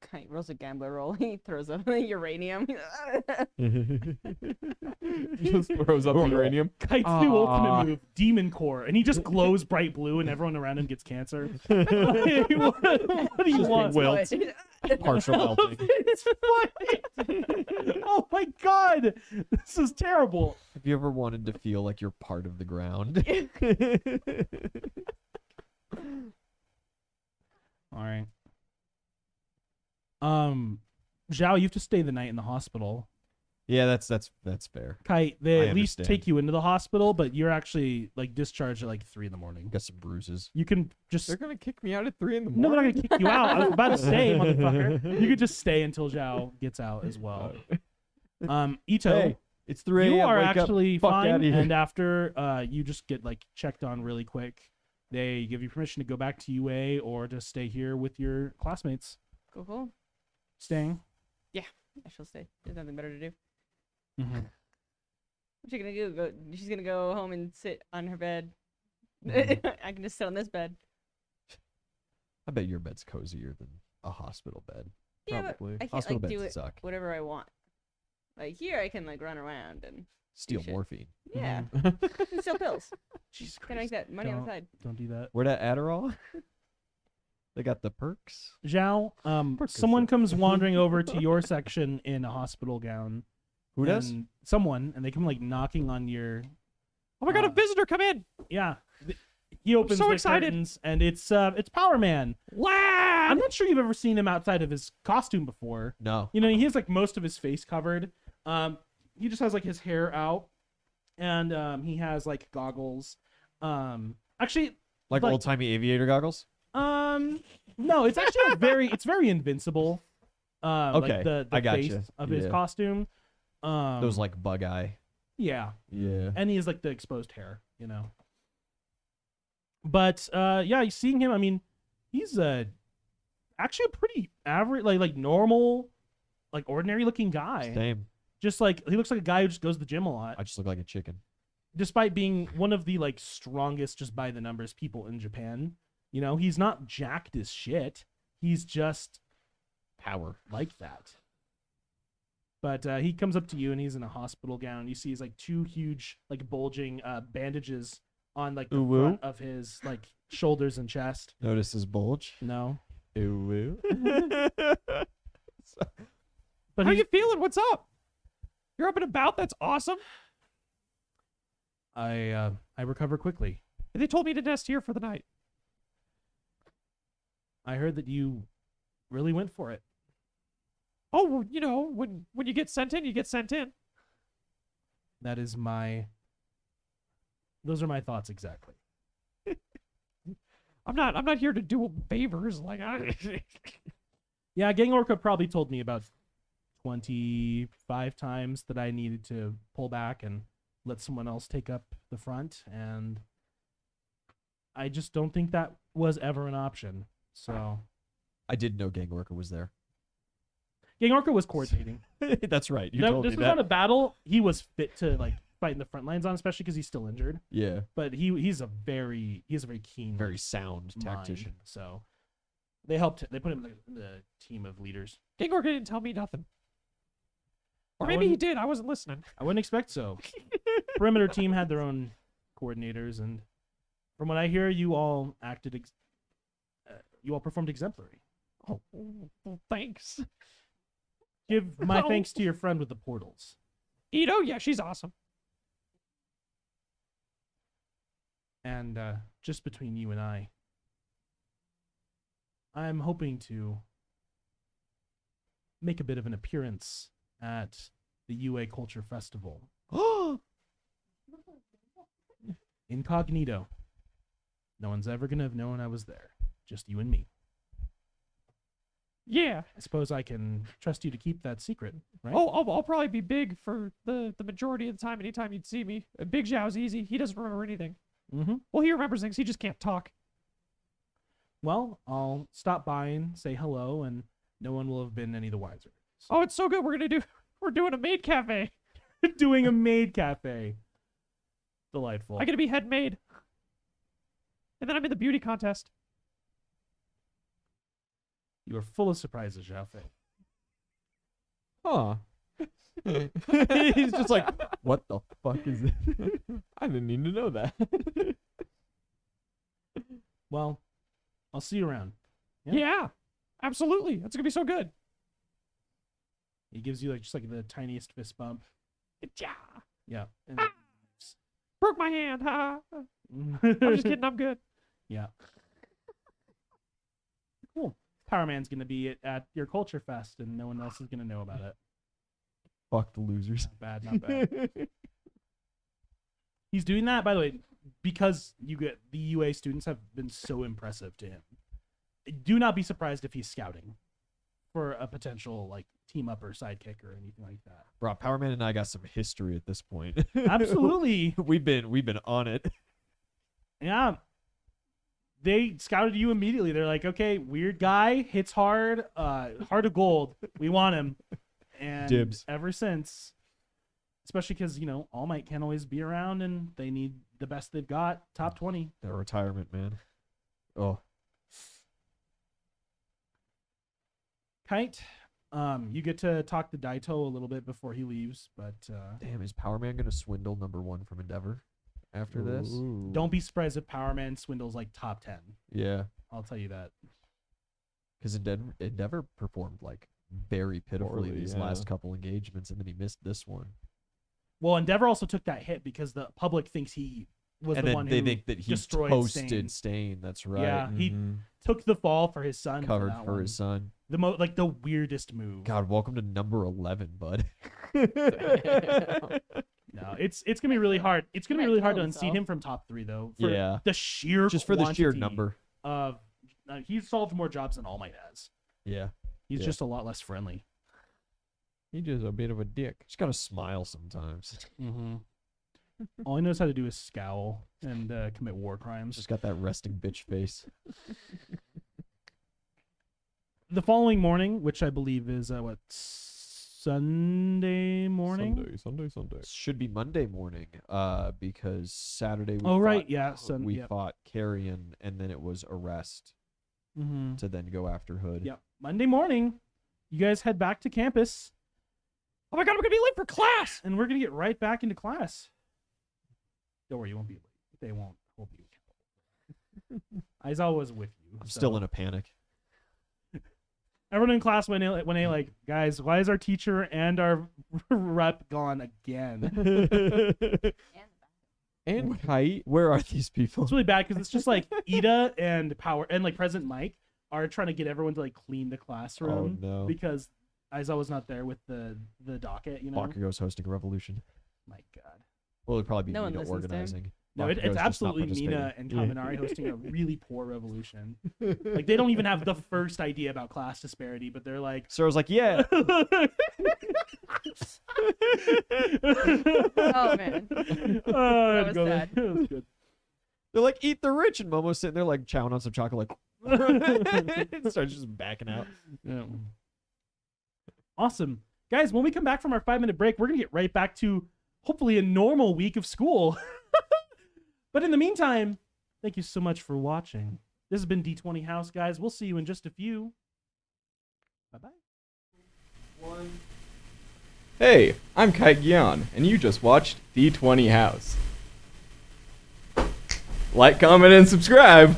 Kite rolls a gambler roll. He throws up the uranium. He just throws up the uranium. Kite's new ultimate Ah. move, Demon Core, and he just glows bright blue, and everyone around him gets cancer. what do you want? Wilt. Partial melting. Oh my god, this is terrible. Have you ever wanted to feel like you're part of the ground? All right. Zhao, you have to stay the night in the hospital. Yeah, that's fair. Kite, they I at least understand. take you into the hospital, but you're actually like discharged at like 3 a.m. Got some bruises. You can just They're going to kick me out at 3 in the no, morning. they're not gonna kick you out. I was about to say, motherfucker. You could just stay until Zhao gets out as well. Ito, Hey, it's 3 a.m. you are Wake up. actually Fuck fine, outta here. and after you just get like checked on really quick, they give you permission to go back to UA or to stay here with your classmates. Cool. Staying. I shall stay. There's nothing better to do. Mm-hmm. What's she gonna do? She's gonna go home and sit on her bed. Mhm. I can just sit on this bed. I bet your bed's cozier than a hospital bed. Yeah, but Probably. I can't Hospital like do beds it suck. whatever I want. Like here, I can like run around and Steal shit. morphine. yeah, and steal pills. Jesus Gotta make that money on the side. Don't do that. Where that Adderall? They got the perks. Zhao, someone comes wandering over to your section in a hospital gown. Who does? and Someone, and they come like knocking on your. Oh my god, a visitor! Come in. Yeah, he opens so the excited. curtains, and it's Power Man. Lad! I'm not sure you've ever seen him outside of his costume before. No. You know, he has like most of his face covered. He just has like his hair out, and he has like goggles. Actually, Like old timey aviator goggles. no, it's actually it's very invincible. Okay, like the I face gotcha. of his Yeah. costume. Those like bug eye. Yeah, Yeah. and he has like the exposed hair, you know. But yeah, seeing him, I mean, he's actually a pretty average, like normal, like ordinary looking guy. Same. Just like he looks like a guy who just goes to the gym a lot, I just look like a chicken. despite being one of the like strongest, just by the numbers, people in Japan. You know, he's not jacked as shit. He's just Power. like that. But he comes up to you and he's in a hospital gown. You see his like two huge, like bulging bandages on like the Ooh-woo. front of his like shoulders and chest. Notice his bulge. No, Ooh. but How he's, you feeling? What's up? You're up and about. That's awesome. I recover quickly. They told me to nest here for the night. I heard that you really went for it. Oh, well, you know, when you get sent in, you get sent in. That is those are my thoughts exactly. I'm not here to do favors. Like, Yeah, Gang Orca probably told me about 25 times that I needed to pull back and let someone else take up the front, and I just don't think that was ever an option. So I didn't know Gang Worker was there. Gang Orca was coordinating. That's right. You This told me was that. not a battle he was fit to like fight in the front lines on, especially because he's still injured. Yeah. But he's a very keen, Very sound mind, tactician. So they helped. They put him in the team of leaders. Gang Worker didn't tell me nothing. Or I maybe he wouldn't- did. I wasn't listening. I wouldn't expect so. Perimeter team had their own coordinators, and from what I hear, you all you all performed exemplary. Oh, well, thanks. Give my Oh. thanks to your friend with the portals. Ito, yeah, she's awesome. And just between you and I'm hoping to make a bit of an appearance at the UA Culture Festival. Incognito. No one's ever going to have known I was there. Just you and me. Yeah. I suppose I can trust you to keep that secret, right? Oh, I'll probably be big for the majority of the time. Anytime you'd see me. Big Zhao's easy. He doesn't remember anything. Mm-hmm. Well, he remembers things. He just can't talk. Well, I'll stop by and say hello, and no one will have been any the wiser. Oh, it's so good. We're doing a maid cafe. Doing a maid cafe. Delightful. I get to be head maid. And then I'm in the beauty contest. You are full of surprises, Zhao Fei. Huh. He's just like, what the fuck is this? I didn't need to know that. Well, I'll see you around. Yeah. Yeah, absolutely. That's gonna be so good. He gives you just like the tiniest fist bump. Yeah. Yeah. And Broke my hand. Ha. I'm just kidding. I'm good. Yeah. Cool. Power Man's gonna be at your Culture Fest, and no one else is gonna know about it. Fuck the losers. Not bad, not bad. He's doing that, by the way, because the UA students have been so impressive to him. Do not be surprised if he's scouting for a potential like team up or sidekick or anything like that. Bro, Power Man and I got some history at this point. Absolutely. we've been on it. Yeah. They scouted you immediately. They're like, okay, weird guy, hits hard, heart of gold. We want him. And Dibs. ever since, especially because, All Might can't always be around and they need the best they've got, top 20. That retirement, man. Oh, Kite, You get to talk to Daito a little bit before he leaves, but Damn, is Power Man gonna swindle number 1 from Endeavor after this? Ooh. don't be surprised if Power Man swindles like top 10. Yeah, I'll tell you that. because Endeavor performed like very pitifully Poorly, these yeah. last couple engagements, and then he missed this one. Well, Endeavor also took that hit because the public thinks he was And the then one they who think that he destroyed toasted Stain. Stain. That's right. Yeah, he Mhm. took the fall for his son. Covered that for one. his son. The like the weirdest move. God, welcome to number 11, bud. No, it's gonna be really hard. It's gonna be might really hard to kill unseat himself. him from top 3 though. For Yeah. the sheer Just for the sheer quantity number. of he's solved more jobs than All Might has. Yeah. He's Yeah. just a lot less friendly. He's just a bit of a dick. Just gotta smile sometimes. Mm-hmm. All he knows how to do is scowl and commit war crimes. Just got that resting bitch face. The following morning, which I believe is Sunday morning. Sunday. Should be Monday morning. Because Saturday we Oh right, fought- yeah. we Yep. fought Carrion, and then it was Arrest Mm-hmm. to then go after Hood. Yep. Monday morning, you guys head back to campus. Oh my god, I'm gonna be late for class, and we're gonna get right back into class. Don't worry, you won't be late. They won't hold you. Aizawa was with you. I'm so. still in a panic. Everyone in class when they like, guys, why is our teacher and our rep gone again? And Kite. Where are these people? It's really bad because it's just like Ida and Power and like President Mike are trying to get everyone to like clean the classroom Oh no. because Aizawa's not there with the docket. You know, Bakugo's hosting a revolution. my god. Well, it'd probably be No one Mina listens to him. organizing. No, Bakugo's it's just not absolutely Mina and participating. Kaminari hosting a really poor revolution. Like they don't even have the first idea about class disparity, but they're like, So I was like, yeah. Oh man. oh, was go there. sad. That was good. They're like, eat the rich, and Momo's sitting there like chowing on some chocolate, like starts just backing out. Yeah. Awesome. Guys, when we come back from our 5-minute break, we're going to get right back to hopefully a normal week of school. But in the meantime, thank you so much for watching. This has been D20 House, guys. We'll see you in just a few. Bye-bye. Hey, I'm Kite Gyeon, and you just watched D20 House. Like, comment, and subscribe!